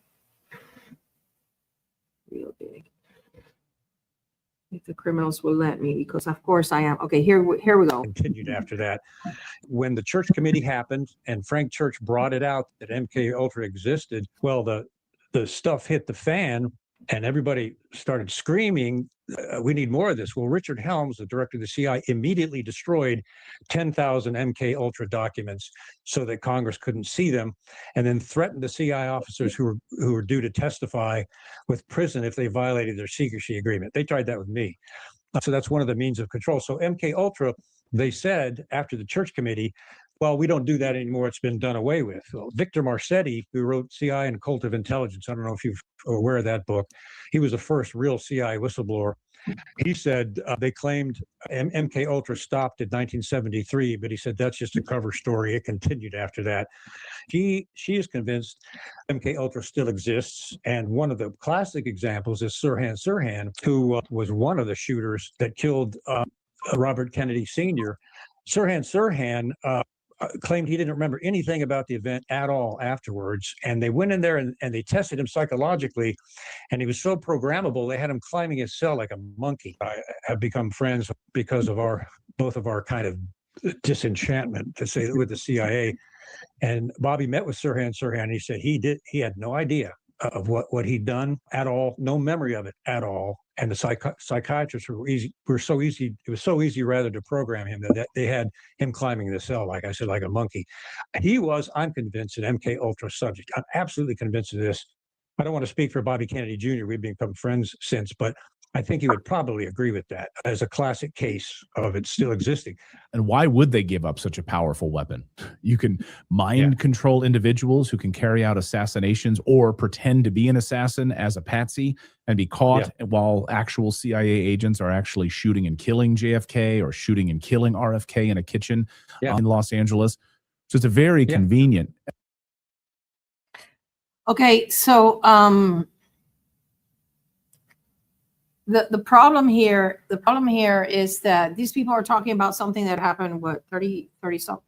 B: Real big. If the criminals will let me, because of course I am. Okay, here we go.
G: Continued after that. When the church committee happened and Frank Church brought it out that MK Ultra existed, well, the stuff hit the fan and everybody started screaming, we need more of this. Well, Richard Helms, the director of the CIA, immediately destroyed 10,000 MK Ultra documents so that Congress couldn't see them, and then threatened the CIA officers who were due to testify with prison if they violated their secrecy agreement. They tried that with me. So that's one of the means of control. So MK Ultra, they said after the church committee, well, we don't do that anymore. It's been done away with. Well, Victor Marcetti, who wrote CIA and Cult of Intelligence, I don't know if you're aware of that book. He was the first real CIA whistleblower. He said they claimed MK Ultra stopped in 1973, but he said that's just a cover story. It continued after that. She is convinced MK Ultra still exists, and one of the classic examples is Sirhan Sirhan, who was one of the shooters that killed Robert Kennedy Sr. Sirhan Sirhan claimed he didn't remember anything about the event at all afterwards. And they went in there and they tested him psychologically. And he was so programmable, they had him climbing his cell like a monkey. I have become friends because of both of our kind of disenchantment, to say, with the CIA. And Bobby met with Sirhan Sirhan. He said he had no idea of what he'd done at all, no memory of it at all. And the psychiatrists were so easy. It was so easy rather to program him that they had him climbing the cell, like I said, like a monkey. I'm convinced, an MK Ultra subject. I'm absolutely convinced of this. I don't want to speak for Bobby Kennedy Jr. We've become friends since, but I think you would probably agree with that as a classic case of it still existing.
H: And why would they give up such a powerful weapon? You can mind control individuals who can carry out assassinations or pretend to be an assassin as a patsy and be caught while actual CIA agents are actually shooting and killing JFK or shooting and killing RFK in a kitchen in Los Angeles. So it's a very convenient.
B: the problem here is that these people are talking about something that happened, what, 30 some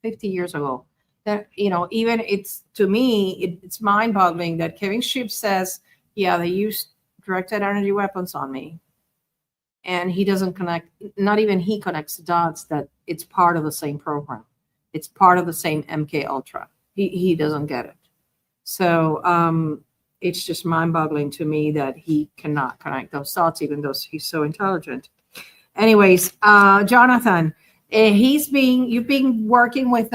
B: 50 years ago. That, you know, even it's, to me, it's mind boggling that Kevin Shipp says, yeah, they used directed energy weapons on me. And he doesn't connect, not even he connects the dots that it's part of the same program. It's part of the same MK Ultra. He doesn't get it. So it's just mind-boggling to me that he cannot connect those dots, even though he's so intelligent. Anyways, Jonathan, you've been working with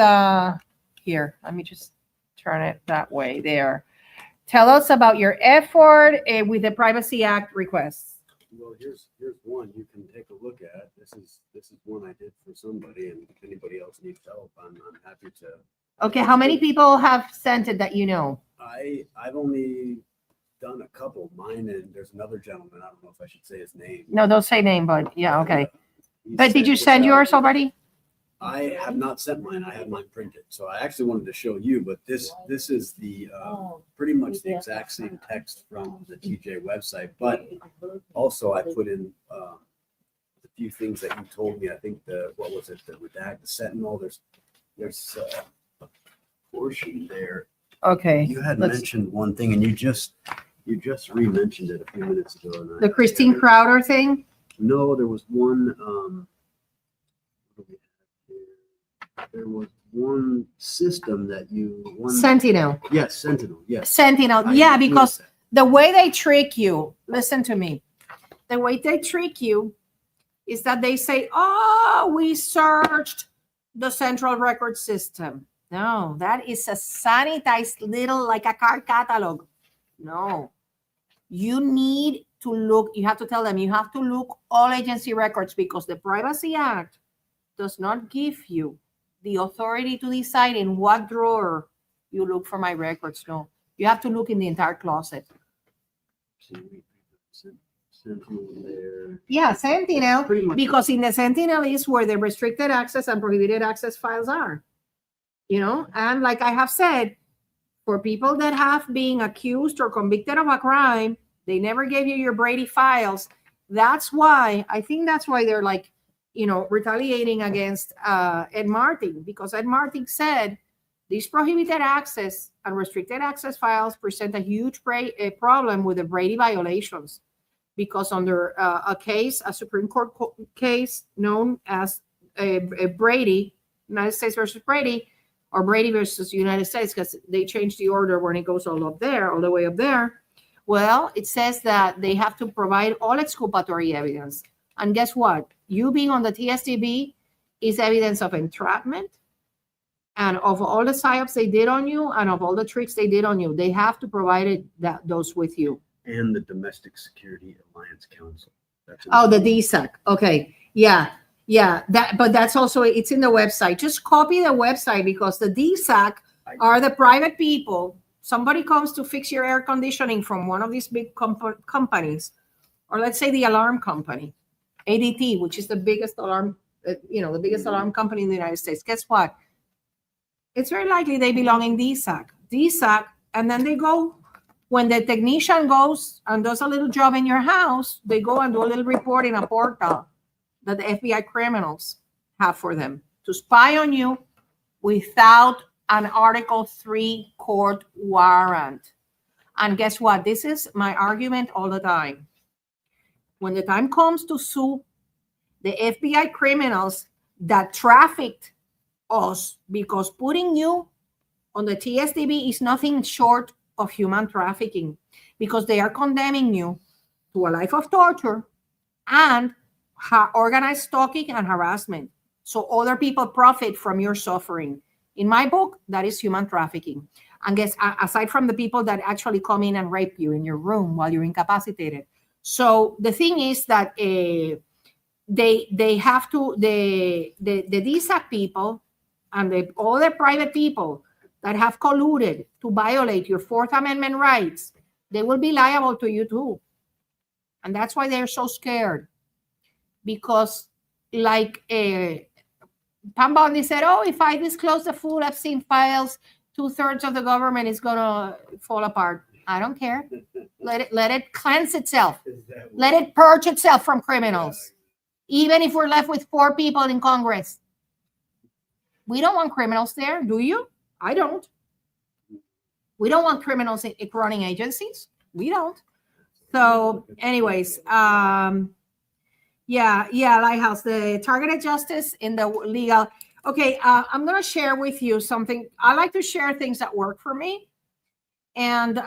B: here. Let me just turn it that way there. Tell us about your effort with the Privacy Act requests.
C: Well, here's one you can take a look at. This is one I did for somebody, and if anybody else needs help, I'm happy to.
B: Okay, how many people have sent it that you know?
C: I've only done a couple. Mine, and there's another gentleman. I don't know if I should say his name.
B: No, don't say name, but yeah, okay.
C: He
B: But did you
C: this
B: send
C: out.
B: yours already?
C: I have not sent mine. I have mine printed. So I actually wanted to show you, but this is the pretty much the exact same text from the TJ website, but also I put in a few things that you told me. I think what was it? The redact, the Sentinel. There's a portion there.
B: Okay.
C: You had mentioned one thing, and you just re-mentioned it a few minutes ago. And
B: The Christine Crowder thing?
C: No, there was one. What do we have here? There was one system that
B: Sentinel.
C: Yes, Sentinel. Yes.
B: Sentinel.
C: I
B: Yeah,
C: included
B: because
C: that.
B: the way they trick you, listen to me. The way they trick you is that they say, oh, we searched the central record system. No, that is a sanitized little, like a card catalog. No, you need to look, you have to tell them, you have to look all agency records, because the Privacy Act does not give you the authority to decide in what drawer you look for my records. No, you have to look in the entire closet.
C: Sentinel there.
B: Yeah, Sentinel,
C: Pretty much.
B: because in the Sentinel is where the restricted access and prohibited access files are. You know, and like I have said, for people that have been accused or convicted of a crime, they never gave you your Brady files. That's why, I think that's why they're like, you know, retaliating against Ed Martin, because Ed Martin said these prohibited access and restricted access files present a huge problem with the Brady violations, because under a Supreme Court case known as a Brady, United States versus Brady, or Brady versus United States, because they changed the order when it goes all the way up there. Well, it says that they have to provide all exculpatory evidence. And guess what? You being on the TSDB is evidence of entrapment and of all the psyops they did on you and of all the tricks they did on you. They have to provide those with you.
C: And the Domestic Security Alliance Council.
B: The DSAC. Okay. Yeah. But that's also, it's in the website. Just copy the website, because the DSAC are the private people. Somebody comes to fix your air conditioning from one of these big companies, or let's say the alarm company, ADT, which is the biggest alarm, the biggest alarm company in the United States. Guess what? It's very likely they belong in DSAC, and then they go, when the technician goes and does a little job in your house, they go and do a little report in a portal that the FBI criminals have for them to spy on you without an Article 3 court warrant. And guess what? This is my argument all the time. When the time comes to sue the FBI criminals that trafficked us, because putting you on the TSDB is nothing short of human trafficking, because they are condemning you to a life of torture and organized stalking and harassment. So other people profit from your suffering. In my book, that is human trafficking. And guess, aside from the people that actually come in and rape you in your room while you're incapacitated. So the thing is that they have to, the DSAC people and the other private people that have colluded to violate your Fourth Amendment rights, they will be liable to you too. And that's why they're so scared. Because like Pam Bondi said, oh, if I disclose the full Epstein files, 2/3 of the government is going to fall apart. I don't care. Let it cleanse itself. Let it purge itself from criminals. Even if we're left with 4 people in Congress. We don't want criminals there, do you? I don't. We don't want criminals in running agencies. We don't. So anyways, Lighthouse, the targeted justice in the legal. Okay, I'm going to share with you something. I like to share things that work for me. And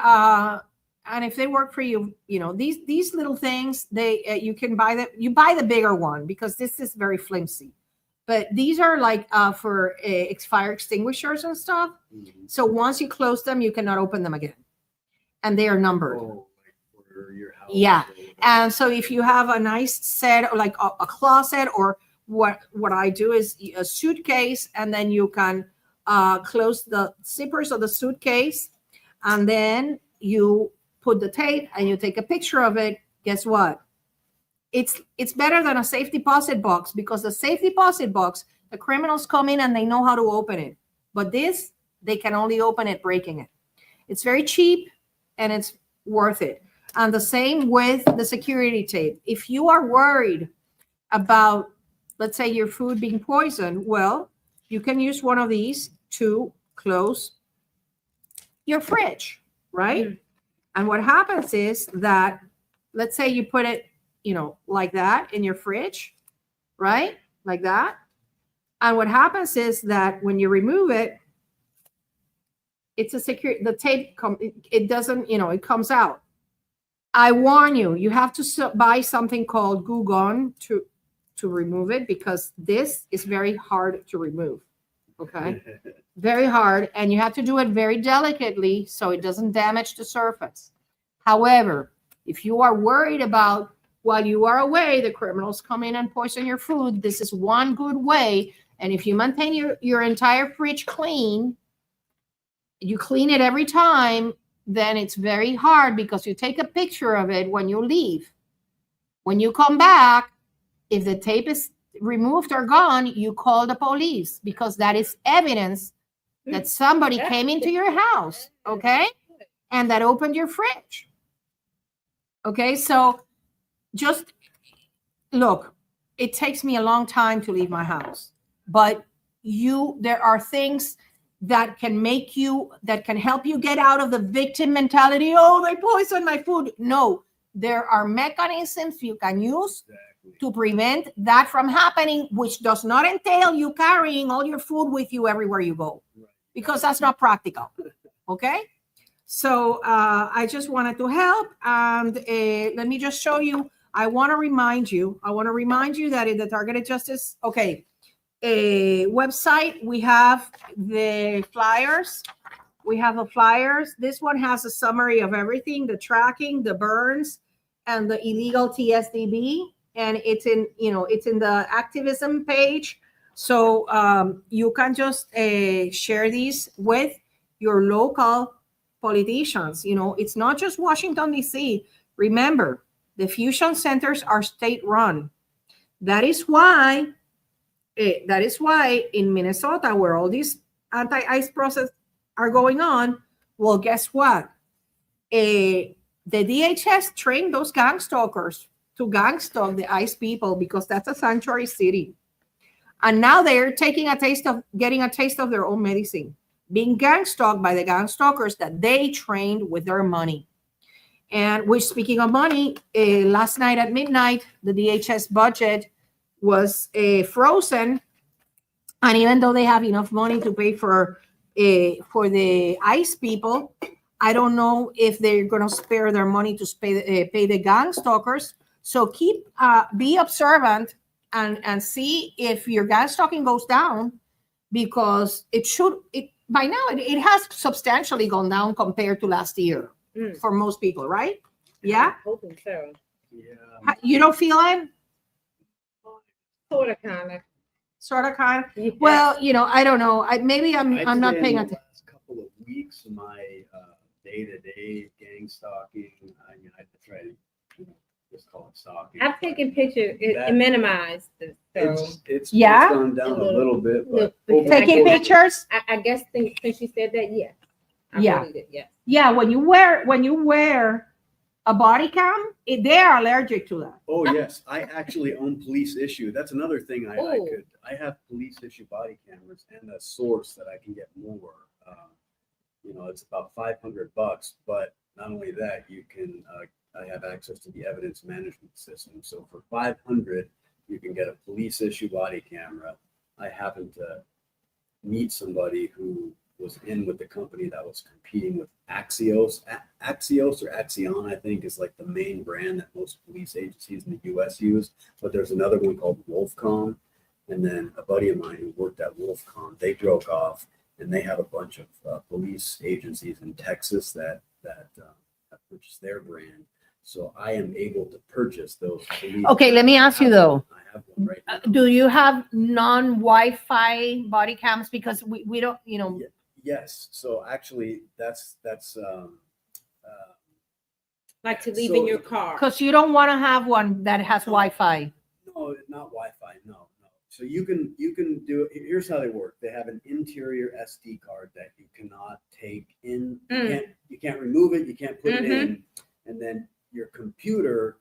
B: if they work for you, you know, these little things, you can buy you buy the bigger one because this is very flimsy. But these are like for fire extinguishers and stuff.
C: Mhm.
B: So once you close them, you cannot open them again. And they are numbered.
C: Oh, like for your house.
B: Yeah. And so if you have a nice set or like a closet, or what I do is a suitcase, and then you can close the zippers of the suitcase, and then you put the tape and you take a picture of it. Guess what? It's better than a safe deposit box, because the safe deposit box, the criminals come in and they know how to open it. But this, they can only open it breaking it. It's very cheap and it's worth it. And the same with the security tape. If you are worried about, let's say, your food being poisoned, well, you can use one of these to close your fridge, right?
D: Mm.
B: And what happens is that, let's say you put it, you know, like that in your fridge, right? Like that. And what happens is that when you remove it, it's a secure, the tape, it doesn't, you know, it comes out. I warn you, you have to buy something called Goo Gone to remove it, because this is very hard to remove. Okay. Very hard. And you have to do it very delicately so it doesn't damage the surface. However, if you are worried about, while you are away, the criminals come in and poison your food, this is one good way. And if you maintain your entire fridge clean, you clean it every time, then it's very hard, because you take a picture of it when you leave. When you come back, if the tape is removed or gone, you call the police, because that is evidence that somebody came into your house, okay? And that opened your fridge. Okay, so just look, it takes me a long time to leave my house, but there are things that can help you get out of the victim mentality. Oh, they poisoned my food. No, there are mechanisms you can use to prevent that from happening, which does not entail you carrying all your food with you everywhere you go, because that's not practical. Okay. So I just wanted to help. And let me just show you. I want to remind you that in the Targeted Justice, website, we have the flyers. We have the flyers. This one has a summary of everything, the tracking, the burns, and the illegal TSDB. And it's in the activism page. So you can just share these with your local politicians. You know, it's not just Washington, D.C. Remember, the fusion centers are state-run. That is why in Minnesota, where all these anti-ICE processes are going on, well, guess what? The DHS trained those gang stalkers to gang stalk the ICE people, because that's a sanctuary city. And now they're getting a taste of their own medicine, being gang stalked by the gang stalkers that they trained with their money. And we're speaking of money, last night at midnight, the DHS budget was frozen. And even though they have enough money to pay for the ICE people, I don't know if they're going to spare their money to pay the gang stalkers. So be observant and see if your gang stalking goes down, because by now it has substantially gone down compared to last year for most people, right? Yeah.
D: Hoping so.
C: Yeah.
B: You don't feel it?
D: Sort of, kind of.
B: Sort of, kind of.
D: Yeah.
B: Well, you know, I don't know. Maybe I'm not paying
C: In
B: attention.
C: the last couple of weeks, my day-to-day gang stalking, I have to try to just call it stalking.
D: I've taken pictures. It
C: That-
D: minimized it, so
C: It's
B: Yeah?
C: gone down a little bit, but
D: Look,
B: Taking pictures?
D: I guess since she said that, yeah. I
B: Yeah.
D: really did, yeah.
B: Yeah, when you wear a body cam, they are allergic to that.
C: Oh, yes, I actually own police issue. That's another thing
D: Oh.
C: I have police issue body cameras and a source that I can get more. It's about $500, but not only that, I have access to the evidence management system. So for 500, you can get a police issue body camera. I happened to meet somebody who was in with the company that was competing with Axios. Axios or Axion, I think, is like the main brand that most police agencies in the US use. But there's another one called Wolfcom. And then a buddy of mine who worked at Wolfcom, they broke off and they have a bunch of police agencies in Texas that have purchased their brand. So I am able to purchase those.
B: Okay, let me ask you though.
C: I have one right now.
B: Do you have non-Wi-Fi body cams? Because we don't,
C: Yes. So actually, that's
D: Like to leave
C: So-
D: in your car.
B: because you don't want to have one that has Wi-Fi.
C: no, not Wi-Fi. No. So you can do it. Here's how they work. They have an interior SD card that you cannot take in. You can't remove it. You can't put it in. And then your computer,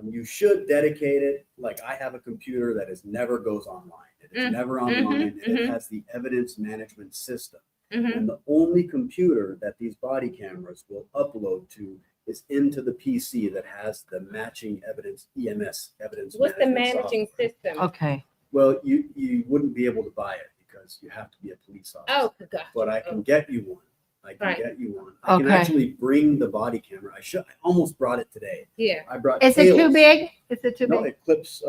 C: you should dedicate it. Like I have a computer that never goes online. It is never online, and it has the evidence management system. And the only computer that these body cameras will upload to is into the PC that has the matching evidence, EMS evidence.
D: What's the
C: management
D: managing
C: software.
D: system?
B: Okay.
C: Well, you wouldn't be able to buy it because you have to be a police officer.
D: Oh, God.
C: But I can get you one. I can
D: Right.
C: get you one. I can
B: Okay.
C: actually bring the body camera. I almost brought it today.
D: Yeah.
C: I brought.
B: Is it too
C: Tails.
B: big? Is it too
C: No,
B: big?
C: it clips.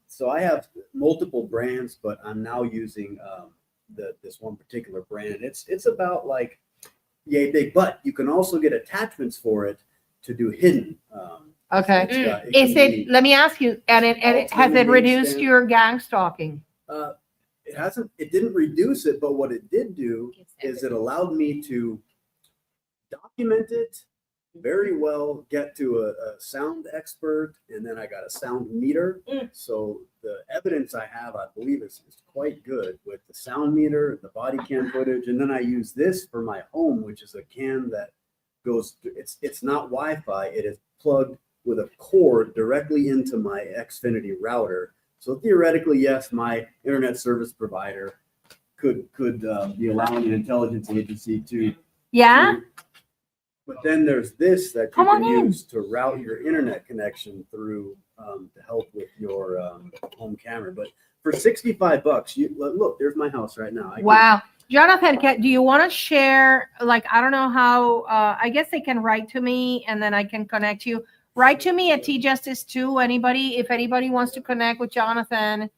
C: So I have multiple brands, but I'm now using this one particular brand. It's about like yay big, but you can also get attachments for it to do hidden.
B: Okay.
C: It's got-
B: Is
C: can
B: it,
C: be-
B: let me ask you, and it has it
C: Ultimately
B: reduced
C: stand-
B: your gang stalking?
C: It hasn't. It didn't reduce it, but what it did do is it allowed me to document it very well, get to a sound expert, and then I got a sound meter. So the evidence I have, I believe, is quite good with the sound meter, the body cam footage, and then I use this for my home, which is a cam that goes. It's not Wi-Fi. It is plugged with a cord directly into my Xfinity router. So theoretically, yes, my internet service provider could be allowing an intelligence agency to.
B: Yeah?
C: But then there's this that you
B: Come on
C: can
B: in.
C: use to route your internet connection through to help with your home camera. But for $65, you look. There's my house right now. I can-
B: Wow. Jonathan, do you want to share, like, I don't know how, I guess they can write to me and then I can connect you. Write to me at TJustice2. If anybody wants to connect with Jonathan.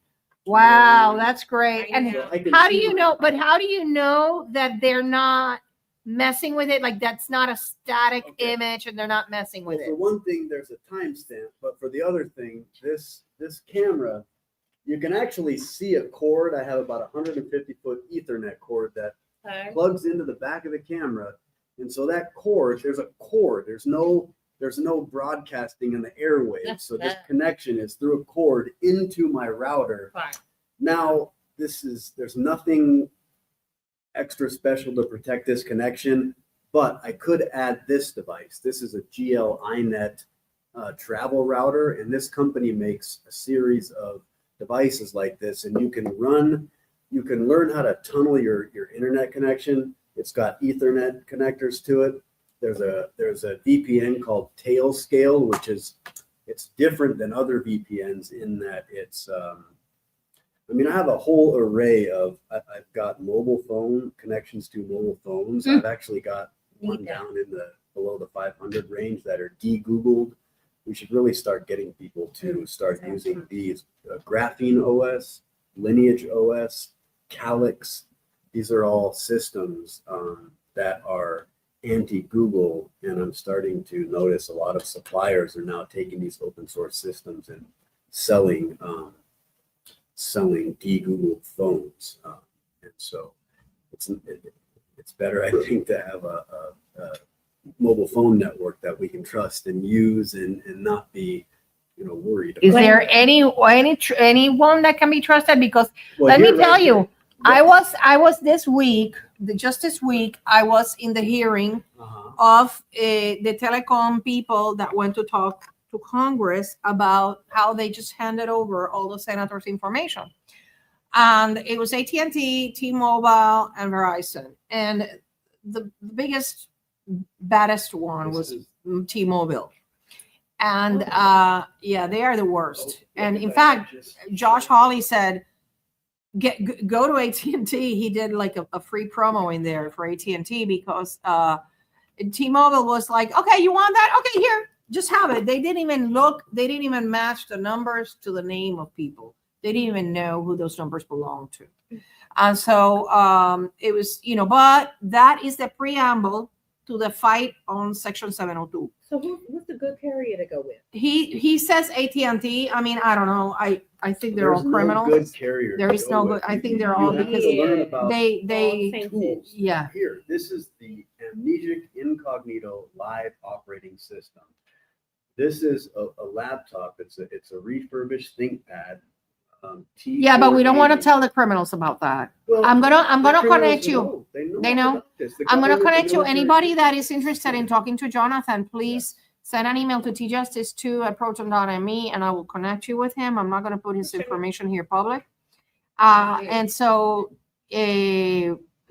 B: Wow, that's great. And
C: So I can
B: how do
C: see
B: you know, but how do you know that they're not messing with it? Like that's not a static
C: Okay.
B: image and they're not messing
C: Well,
B: with
C: for
B: it.
C: one thing, there's a timestamp, but for the other thing, this camera, you can actually see a cord. I have about 150-foot Ethernet cord that plugs into the back of the camera, and so that cord, there's a cord. There's no broadcasting in the airwaves, so this connection is through a cord into my router.
D: Fine.
C: Now, there's nothing extra special to protect this connection, but I could add this device. This is a GL iNet travel router, and this company makes a series of devices like this, and you can learn how to tunnel your internet connection. It's got Ethernet connectors to it. There's a VPN called Tailscale, it's different than other VPNs in that it's I have a whole array of I've got mobile phone connections to mobile phones. I've actually got one down in below the 500 range that are de-Googled. We should really start getting people to start using these Graphene OS, Lineage OS, Calyx. These are all systems that are anti-Google, and I'm starting to notice a lot of suppliers are now taking these open source systems and selling de-Googled phones, and so it's better, I think, to have a mobile phone network that we can trust and use and not be worried
B: Is
C: about.
B: there anyone that can be trusted? Because
C: Well,
B: let me
C: here,
B: tell
C: right
B: you,
C: here.
B: I was this week just this week, I was in the hearing
C: Uh-huh.
B: of the telecom people that went to talk to Congress about how they just handed over all the senators' information. And it was AT&T, T-Mobile, and Verizon. And the biggest, baddest one was T-Mobile. And yeah, they are the worst. And in fact, Josh Hawley said, go to AT&T. He did like a free promo in there for AT&T because T-Mobile was like, okay, you want that? Okay, here, just have it. They didn't even look. They didn't even match the numbers to the name of people. They didn't even know who those numbers belonged to. And so it was, but that is the preamble to the fight on Section 702.
D: So who's the good carrier to go with?
B: He says AT&T. I mean, I don't know. I think they're all criminals.
C: No good carrier
B: There
C: to
B: is
C: go
B: no
C: with.
B: good. I think
C: You
B: they're all
C: have to
B: because
C: learn about
B: they
C: tools.
B: yeah.
C: Here, this is the Amnesic Incognito Live Operating System. This is a laptop. It's a refurbished ThinkPad.
B: Yeah, but we don't want to
C: T480.
B: tell the criminals about that.
C: Well,
B: I'm gonna
C: the criminals
B: connect you.
C: know.
B: They know.
C: about this. The
B: I'm gonna
C: government,
B: connect
C: the
B: you.
C: military-
B: Anybody that is interested in talking to Jonathan, please send an email to tjustice2@proton.me and I will connect you with him. I'm not gonna put his information here public. And so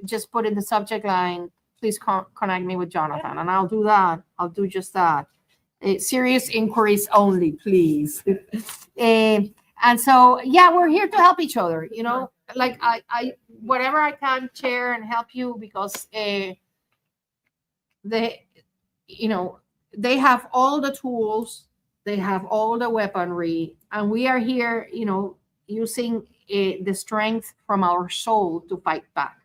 B: just put in the subject line, please connect me with Jonathan, and I'll do that. I'll do just that. Serious inquiries only, please. And so, yeah, we're here to help each other, like I whatever I can share and help you because they have all the tools, they have all the weaponry, and we are here, using the strength from our soul to fight back.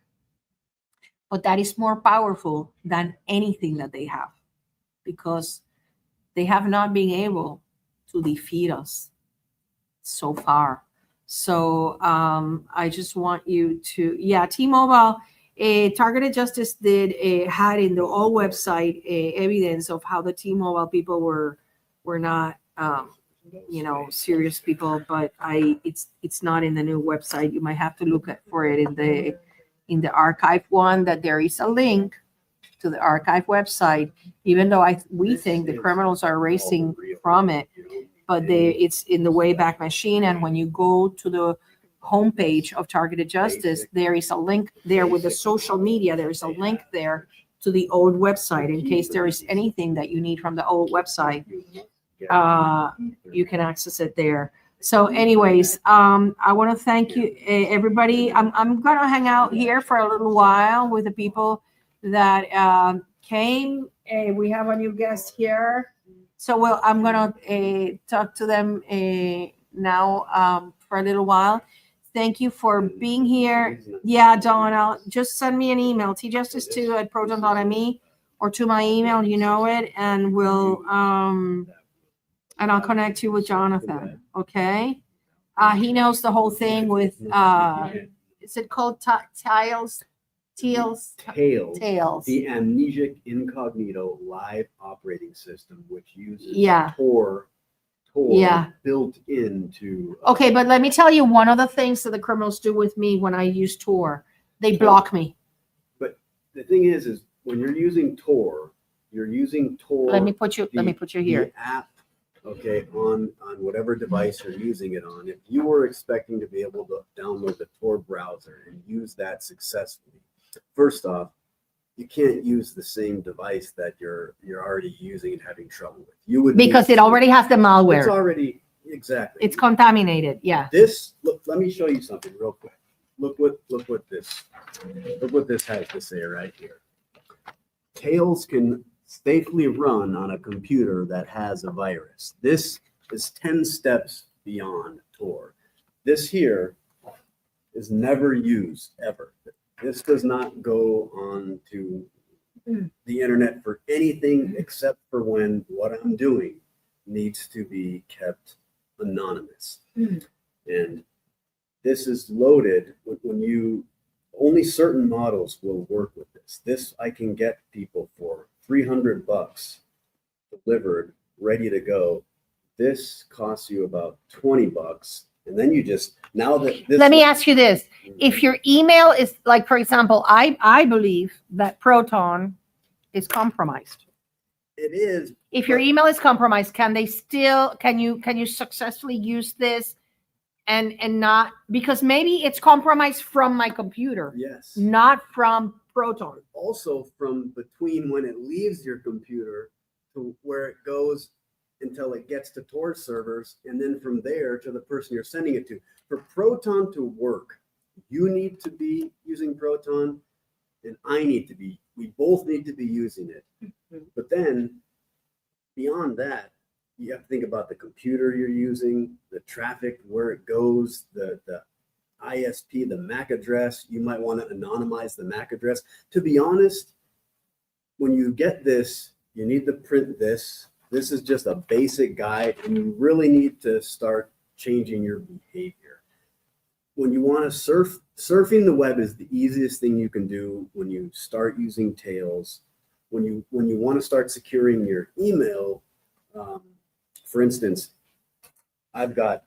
B: But that is more powerful than anything that they have because they have not been able to defeat us so far. So I just want you to, T-Mobile, Targeted Justice had in the all website evidence of how the T-Mobile people were not, serious people, but it's not in the new website. You might have to look for it in the archive one. That there is a link to the archive website, even though we think the criminals are racing from it. But it's in the Wayback Machine. And when you go to the homepage of Targeted Justice, there is a link there with the social media. There is a link there to the old website in case there is anything that you need from the old website. You can access it there. So anyways, I want to thank you, everybody. I'm going to hang out here for a little while with the people that came. We have a new guest here. So I'm going to talk to them now for a little while. Thank you for being here. Yeah, Dawn, just send me an email, tjustice2@proton.me, or to my email, you know it, and and I'll connect you with Jonathan, okay? He knows the whole thing with, is it called Tails?
C: Tails.
B: Tails.
C: The Amnesic Incognito Live Operating System, which uses
B: Yeah.
C: Tor
B: Yeah.
C: built into.
B: Okay, but let me tell you one of the things that the criminals do with me when I use Tor. They block me.
C: But the thing is when you're using Tor, you're using Tor.
B: Let me put you here.
C: The app, okay, on whatever device you're using it on. If you were expecting to be able to download the Tor browser and use that successfully, first off, you can't use the same device that you're already using and having trouble with. You would
B: Because
C: need
B: it already has the
C: It's
B: malware.
C: already exactly.
B: It's contaminated. Yeah.
C: Look, let me show you something real quick. Look what this has to say right here. Tails can safely run on a computer that has a virus. This is 10 steps beyond Tor. This here is never used ever. This does not go on to the internet for anything except for when what I'm doing needs to be kept anonymous. And this is loaded when only certain models will work with this. This I can get people for $300 delivered, ready to go. This costs you about $20 And then you just, now that this.
B: Let me ask you this. If your email is like, for example, I believe that Proton is compromised.
C: It is.
B: If your
C: but-
B: email is compromised, can you successfully use this and not, because maybe it's compromised from my computer,
C: Yes.
B: not from Proton.
C: Also from between when it leaves your computer to where it goes until it gets to Tor servers, and then from there to the person you're sending it to. For Proton to work, you need to be using Proton, and I need to be. We both need to be using it. But then beyond that, you have to think about the computer you're using, the traffic, where it goes, the ISP, the MAC address. You might want to anonymize the MAC address. To be honest, when you get this, you need to print this. This is just a basic guide, and you really need to start changing your behavior. When you want to surfing the web is the easiest thing you can do when you start using Tails. When you want to start securing your email, for instance, I've got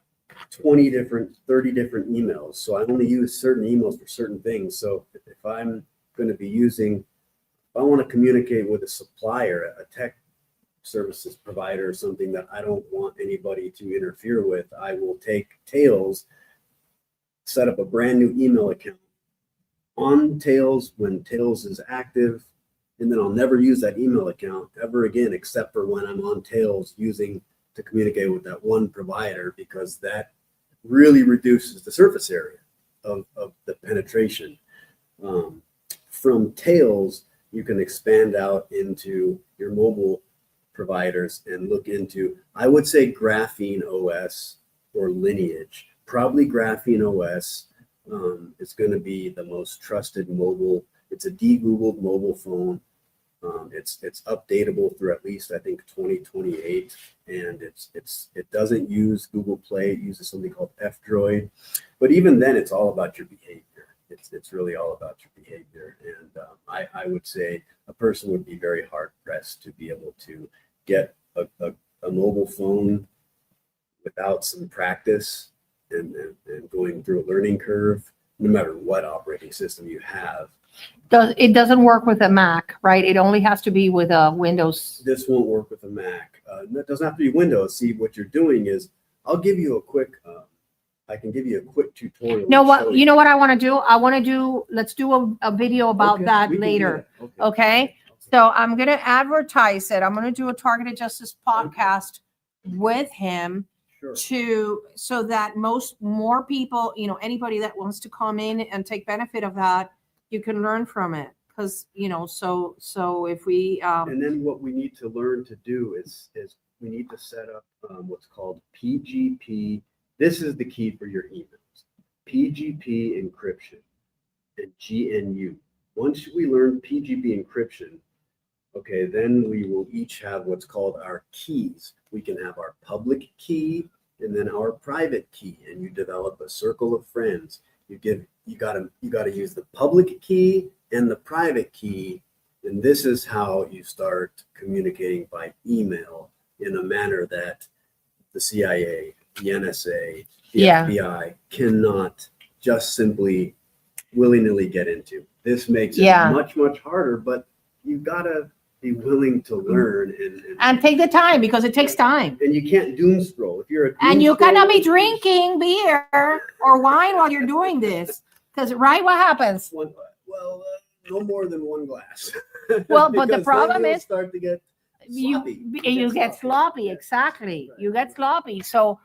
C: 30 different emails. So I only use certain emails for certain things. So if I'm going to be using, if I want to communicate with a supplier, a tech services provider, or something that I don't want anybody to interfere with, I will take Tails, set up a brand new email account on Tails when Tails is active, and then I'll never use that email account ever again, except for when I'm on Tails using to communicate with that one provider, because that really reduces the surface area of the penetration. From Tails, you can expand out into your mobile providers and look into, I would say, Graphene OS or Lineage. Probably Graphene OS is going to be the most trusted mobile. It's a de-Googled mobile phone. It's updatable through at least, I think, 2028, and it doesn't use Google Play. It uses something called F-Droid, but even then, it's all about your behavior. It's really all about your behavior, and I would say a person would be very hard pressed to be able to get a mobile phone without some practice and going through a learning curve, no matter what operating system you have.
B: It doesn't work with a Mac, right? It only has to be with a Windows.
C: This won't work with a Mac. It doesn't have to be Windows. See, what you're doing is, I'll give you a quick, I can give you a quick tutorial.
B: No,
C: to
B: what,
C: show
B: you know what I want to do? Let's do a video about
C: Okay,
B: that
C: we can do
B: later.
C: that.
B: Okay? So I'm going to advertise it. I'm going to do a Targeted Justice podcast with him
C: Sure.
B: so that more people, anybody that wants to come in and take benefit of that, you can learn from it. Because, so if we,
C: And then what we need to learn to do is we need to set up what's called PGP. This is the key for your emails. PGP encryption and GNU. Once we learn PGP encryption, okay, then we will each have what's called our keys. We can have our public key and then our private key, and you develop a circle of friends. You gotta use the public key and the private key, and this is how you start communicating by email in a manner that the CIA, the NSA, the
B: Yeah.
C: FBI cannot just simply willy-nilly get into. This makes it
B: Yeah.
C: much, much harder, but you've gotta be willing to learn
B: and take the time, because it takes time.
C: and you can't doom scroll. If you're a
B: And
C: doom
B: you cannot be
C: scroller-
B: drinking beer or wine while you're doing this. Because, right, what happens?
C: No more than one glass.
B: Well, but the
C: Because then
B: problem
C: you'll
B: is
C: start to get sloppy.
B: You get sloppy,
C: Yeah.
B: exactly.
C: Right.
B: You get sloppy. So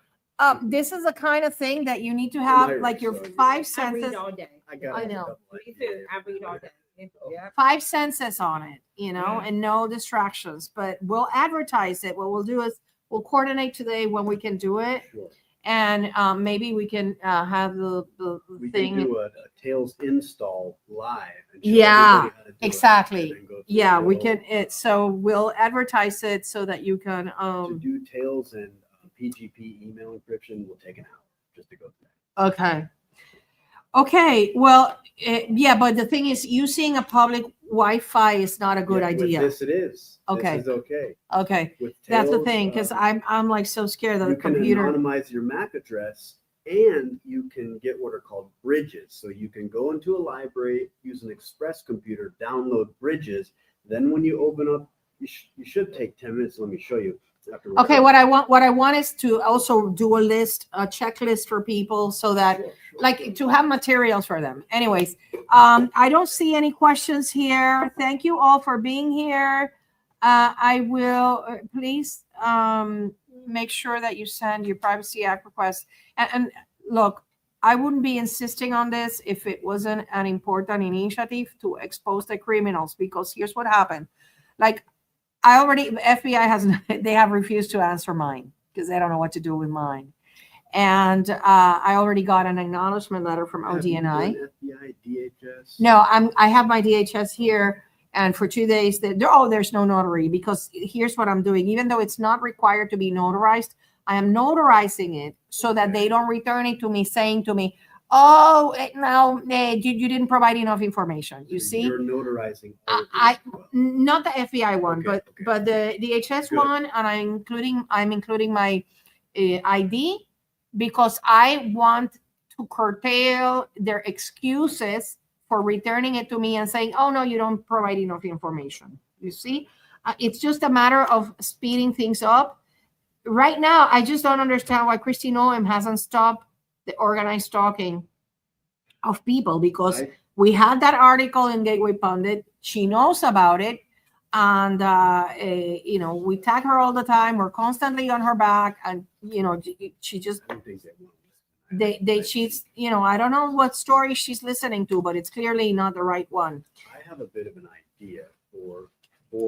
B: this is the kind of thing that you need to have,
C: Irish,
B: like your
C: so, yeah.
B: five
D: I read
B: senses,
D: all day.
B: I know.
D: Me too. I read all day. Yeah.
B: 5 senses on it, and no distractions. But we'll advertise it. What we'll do is we'll coordinate today when we can do it,
C: Sure.
B: and maybe we can have the
C: We
B: thing.
C: can do a Tails install live. And show
B: Yeah,
C: everybody how to do it,
B: exactly.
C: and then go through
B: Yeah,
C: the
B: we
C: whole-
B: can. So we'll advertise it so that you can.
C: To do Tails and PGP email encryption will take an hour just to go through that.
B: Okay. Okay. Well, yeah, but the thing is, using a public Wi-Fi is not a good
C: Yeah, with
B: idea.
C: This it is.
B: Okay.
C: This is okay.
B: Okay.
C: With
B: That's the
C: Tails,
B: thing, because I'm like so scared of the
C: you can
B: computer.
C: anonymize your MAC address And you can get what are called bridges. So you can go into a library, use an express computer, download bridges. Then when you open up, you should take 10 minutes. Let me show you.
B: Okay, what I want is to also do a checklist for people so that like to have materials for them. Anyways, I don't see any questions here. Thank you all for being here. I will please make sure that you send your Privacy Act request. And look, I wouldn't be insisting on this if it wasn't an important initiative to expose the criminals, because here's what happened. Like, FBI they have refused to answer mine because they don't know what to do with mine. And I already got an acknowledgement letter from ODNI.
C: FBI, DHS?
B: No, I have my DHS here, and for 2 days, there's no notary, because here's what I'm doing. Even though it's not required to be notarized, I am notarizing it so that they don't return it to me saying to me, oh, no, you didn't provide enough information. You see?
C: You're notarizing. all of
B: I
C: these as well.
B: not the FBI one,
C: Okay,
B: but the DHS
C: Good.
B: one, and I'm including my ID, because I want to curtail their excuses for returning it to me and saying, oh no, you don't provide enough information. You see, it's just a matter of speeding things up. Right now, I just don't understand why Kristi Noem hasn't stopped the organized stalking of people, because we had that article in Gateway Pundit. She knows about it. And, we tag her all the time. We're constantly on her back. And, she just,
C: I don't think they will.
B: she's, I don't know what story she's listening to, but it's clearly not the right one.
C: I have a bit of an idea for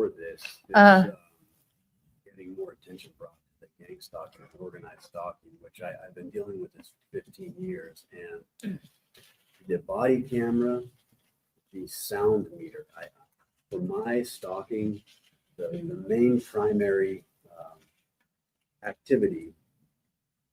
C: this. Getting more attention brought to the gang stalking and organized stalking, which I've been dealing with this for 15 years. And the body camera, the sound meter, for my stalking, the main primary activity,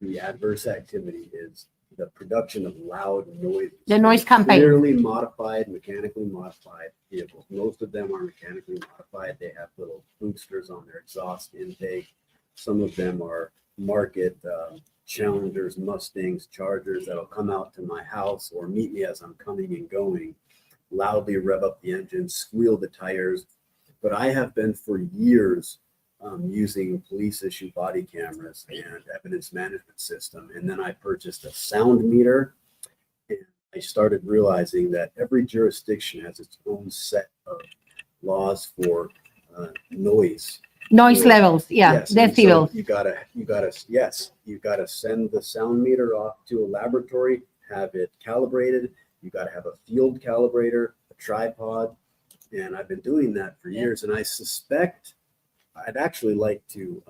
C: the adverse activity, is the production of loud noise.
B: The noise campaign.
C: Clearly modified, mechanically modified vehicles. Most of them are mechanically modified. They have little boosters on their exhaust intake. Some of them are market Challengers, Mustangs, Chargers that'll come out to my house or meet me as I'm coming and going, loudly rev up the engine, squeal the tires. But I have been for years using police issue body cameras and evidence management system. And then I purchased a sound meter, and I started realizing that every jurisdiction has its own set of laws for noise.
B: Noise levels, yeah,
C: Yes, and so
B: decibels.
C: you gotta send the sound meter off to a laboratory, have it calibrated. You gotta have a field calibrator, a tripod, and I've been doing that for years. And I suspect I'd actually like to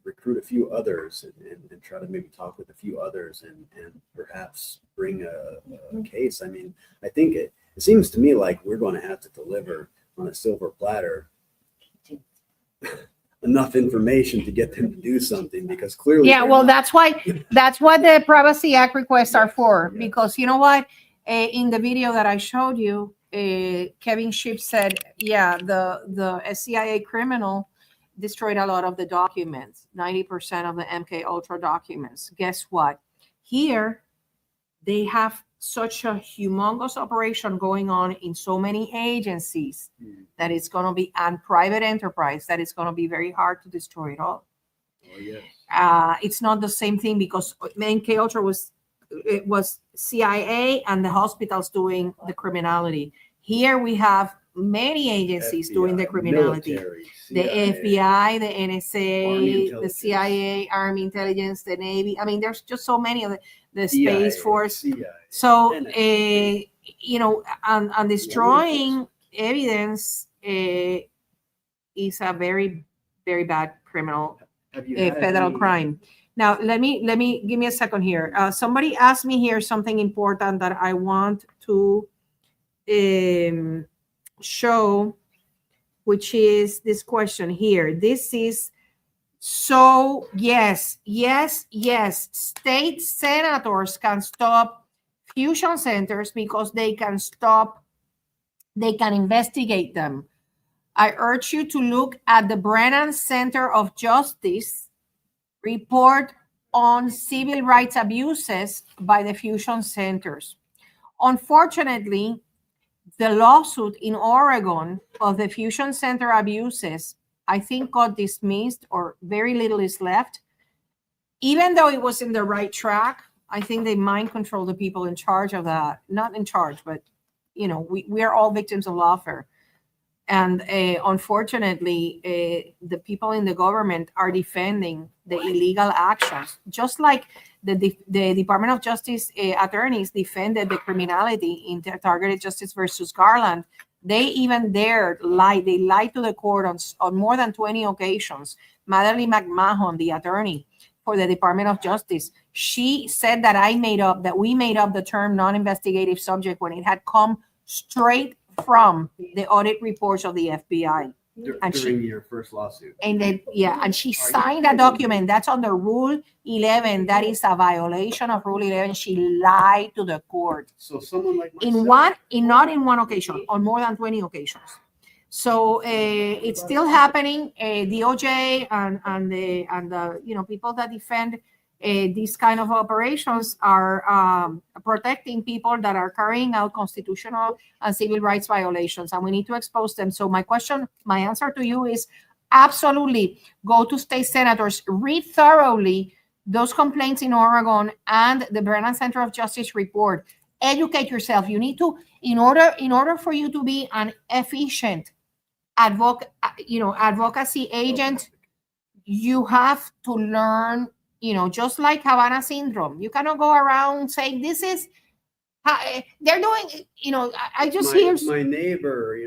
C: recruit a few others and try to maybe talk with a few others and perhaps bring a case. I mean, I think it seems to me like we're going to have to deliver on a silver platter enough information to get them to do something, because clearly
B: Yeah, well, that's what the Privacy Act requests are for,
C: Yeah.
B: because you know what? In the video that I showed you, Kevin Shipp said, yeah, the CIA criminal destroyed a lot of the documents, 90% of the MK Ultra documents. Guess what? Here, they have such a humongous operation going on in so many agencies that it's going to be, and private enterprise, that it's going to be very hard to destroy it all.
C: Oh, yes.
B: It's not the same thing, because MK Ultra was CIA and the hospitals doing the criminality. Here we have many agencies doing the
C: FBI,
B: criminality.
C: military,
B: The
C: CIA,
B: FBI, the
C: Army
B: NSA, the
C: intelligence.
B: CIA, Army Intelligence, the Navy. I mean, there's just so many of the Space
C: DIA,
B: Force.
C: CIA.
B: So,
C: NSA.
B: and destroying evidence is a very, very bad criminal
C: Have you had
B: federal
C: any-
B: crime. Now, let me give me a second here. Somebody asked me here something important that I want to show, which is this question here. This is so yes. State senators can stop fusion centers because they can investigate them. I urge you to look at the Brennan Center of Justice report on civil rights abuses by the fusion centers. Unfortunately, the lawsuit in Oregon of the fusion center abuses, I think, got dismissed, or very little is left. Even though it was in the right track, I think they mind control the people in charge of that. Not in charge, but we are all victims of lawfare. And unfortunately, the people in the government are defending the illegal actions, just like the Department of Justice attorneys defended the criminality in Targeted Justice versus Garland. They even dared lie. They lied to the court on more than 20 occasions. Madeleine McMahon, the attorney for the Department of Justice, she said that we made up the term non-investigative subject when it had come straight from the audit reports of the FBI.
C: During your first lawsuit.
B: And then, and she signed a document that's under Rule 11. That is a violation of Rule 11. She lied to the court.
C: So someone like myself,
B: not in one occasion, on more than 20 occasions. So it's still happening. DOJ and the people that defend these kind of operations are protecting people that are carrying out constitutional and civil rights violations, and we need to expose them. So my answer to you is absolutely go to state senators, read thoroughly those complaints in Oregon and the Brennan Center of Justice report. Educate yourself. You need to, in order for you to be an efficient advocacy agent, you have to learn. Just like Havana syndrome, you cannot go around saying this is how they're doing. I just hear
C: my neighbor.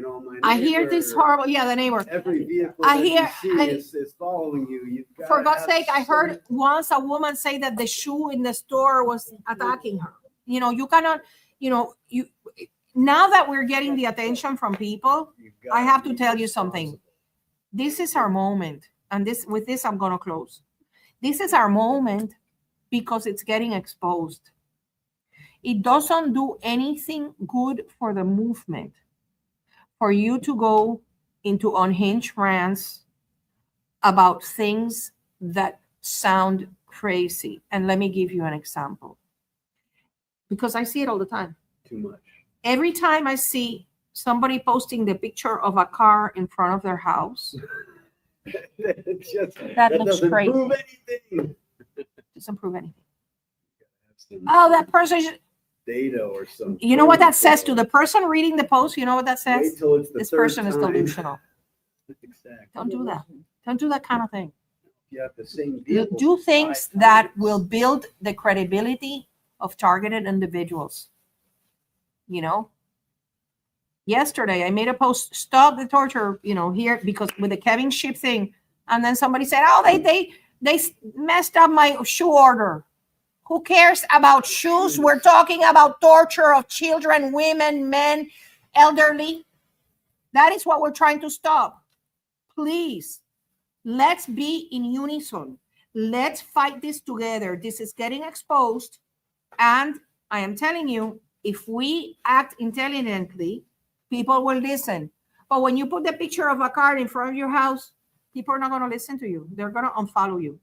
B: I hear this horrible. Yeah, the neighbor.
C: Every vehicle is following you.
B: For God's sake, I heard once a woman say that the shoe in the store was attacking her. You cannot. Now that we're getting the attention from people, I have to tell you something. This is our moment, and with this I'm gonna close. This is our moment because it's getting exposed. It doesn't do anything good for the movement for you to go into unhinged rants about things that sound crazy. And let me give you an example, because I see it all the time.
C: Too much.
B: Every time I see somebody posting the picture of a car in front of their house, that looks
C: doesn't
B: great.
C: prove anything.
B: Doesn't prove anything.
C: Some
B: Oh, that person.
C: data or something.
B: You know what that says to the person reading the post? You know what that says?
C: Wait till it's the
B: This
C: third
B: person is
C: time.
B: delusional.
C: Exactly.
B: Don't do that. Don't do that kind of thing.
C: You have the same
B: You
C: vehicle
B: do things
C: 5
B: that
C: times.
B: will build the credibility of targeted individuals. Yesterday I made a post, stop the torture, here, because with the Kevin Ship thing, and then somebody said, oh, they messed up my shoe order. Who cares about shoes? We're talking about torture of children, women, men, elderly. That is what we're trying to stop. Please, let's be in unison. Let's fight this together. This is getting exposed. And I am telling you, if we act intelligently, people will listen. But when you put the picture of a car in front of your house, people are not going to listen to you. They're going to unfollow you.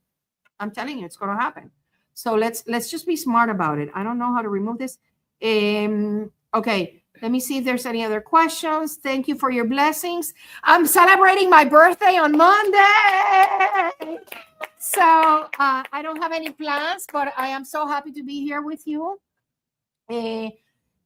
B: I'm telling you, it's going to happen. So let's just be smart about it. I don't know how to remove this. Okay, let me see if there's any other questions. Thank you for your blessings. I'm celebrating my birthday on Monday. So I don't have any plans, but I am so happy to be here with you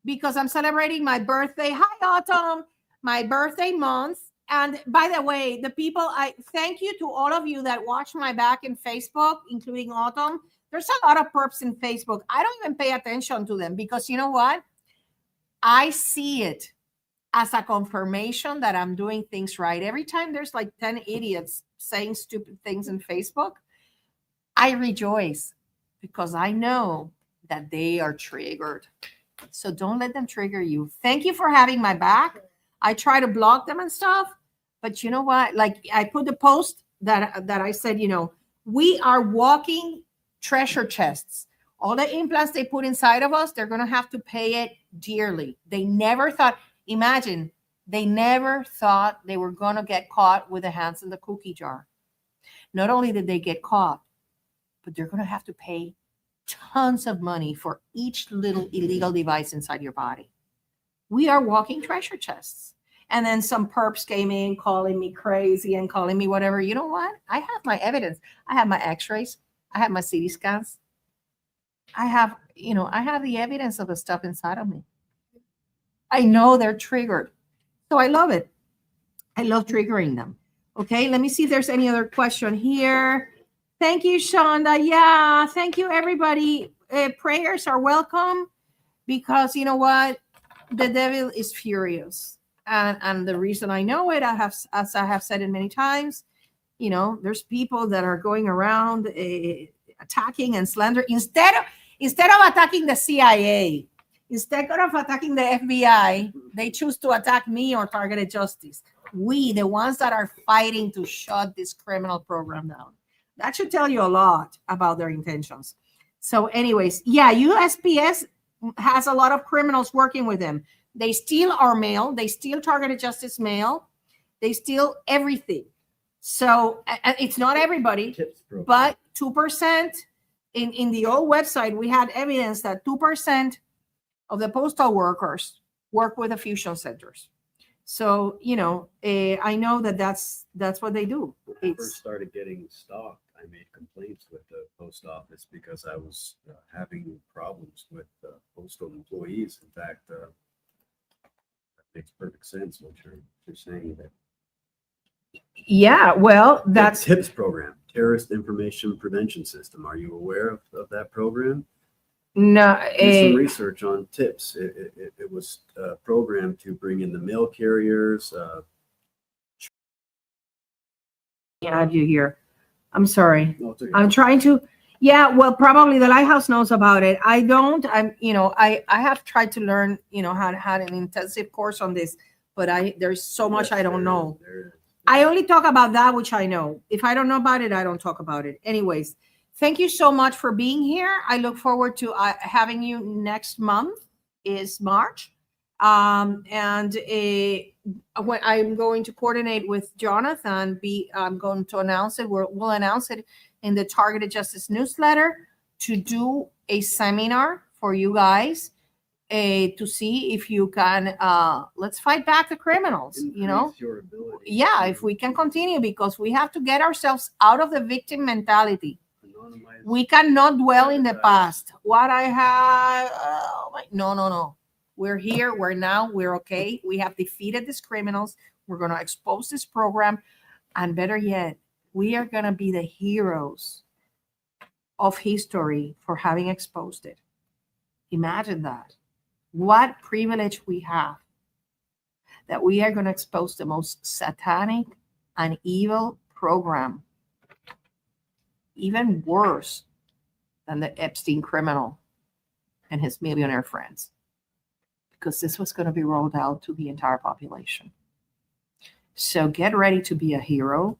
B: because I'm celebrating my birthday. Hi, Autumn. My birthday month. And by the way, I thank you to all of you that watch my back in Facebook, including Autumn. There's a lot of perps in Facebook. I don't even pay attention to them because you know what? I see it as a confirmation that I'm doing things right. Every time there's like 10 idiots saying stupid things in Facebook, I rejoice because I know that they are triggered. So don't let them trigger you. Thank you for having my back. I try to block them and stuff, but you know what? Like I put the post that I said, we are walking treasure chests. All the implants they put inside of us, they're going to have to pay it dearly. They never thought they never thought they were going to get caught with their hands in the cookie jar. Not only did they get caught, but they're going to have to pay tons of money for each little illegal device inside your body. We are walking treasure chests. And then some perps came in calling me crazy and calling me whatever. You know what? I have my evidence. I have my x-rays. I have my CT scans. I have the evidence of the stuff inside of me. I know they're triggered. So I love it. I love triggering them. Okay, let me see if there's any other question here. Thank you, Shonda. Yeah, thank you, everybody. Prayers are welcome because you know what? The devil is furious. And the reason I know it, as I have said it many times, you know, there's people that are going around attacking and slander instead of attacking the CIA, instead of attacking the FBI, they choose to attack me or targeted justice. We, the ones that are fighting to shut this criminal program down. That should tell you a lot about their intentions. So anyways, yeah, USPS has a lot of criminals working with them. They steal our mail. They steal targeted justice mail. They steal everything. So it's not everybody, but 2%. In the old website, we had evidence that 2% of the postal workers work with the fusion centers. So, you know, I know that's what they do.
C: When I first started getting stalked, I made complaints with the post office because I was having problems with postal employees. In fact, that makes perfect sense what you're saying there.
B: Yeah, well, that's
C: TIPS program, Terrorist Information Prevention System. Are you aware of that program?
B: no.
C: Do some research on TIPS. It was a program to bring in the mail carriers.
B: Have you here? I'm sorry.
C: No, it's okay.
B: I'm trying to. Yeah, well, probably the Lighthouse knows about it. I don't. I have tried to learn, had an intensive course on this, but there's so much I don't know. I only talk about that which I know. If I don't know about it, I don't talk about it. Anyways, thank you so much for being here. I look forward to having you next month is March. When I'm going to coordinate with Jonathan, I'm going to announce it. We'll announce it in the Targeted Justice newsletter to do a seminar for you guys to see if you can let's fight back the criminals.
C: Increase your ability
B: Yeah, if we can continue, because we have to get ourselves out of the victim mentality.
C: anonymize-
B: We cannot dwell in the past. What I have, no. We're here, we're now, we're okay. We have defeated these criminals. We're going to expose this program. And better yet, we are going to be the heroes of history for having exposed it. Imagine that. What privilege we have that we are going to expose the most satanic and evil program, even worse than the Epstein criminal and his millionaire friends, because this was going to be rolled out to the entire population. So get ready to be a hero,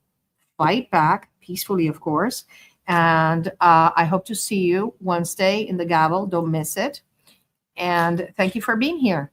B: fight back peacefully, of course. And I hope to see you Wednesday in the Gavel. Don't miss it. And thank you for being here.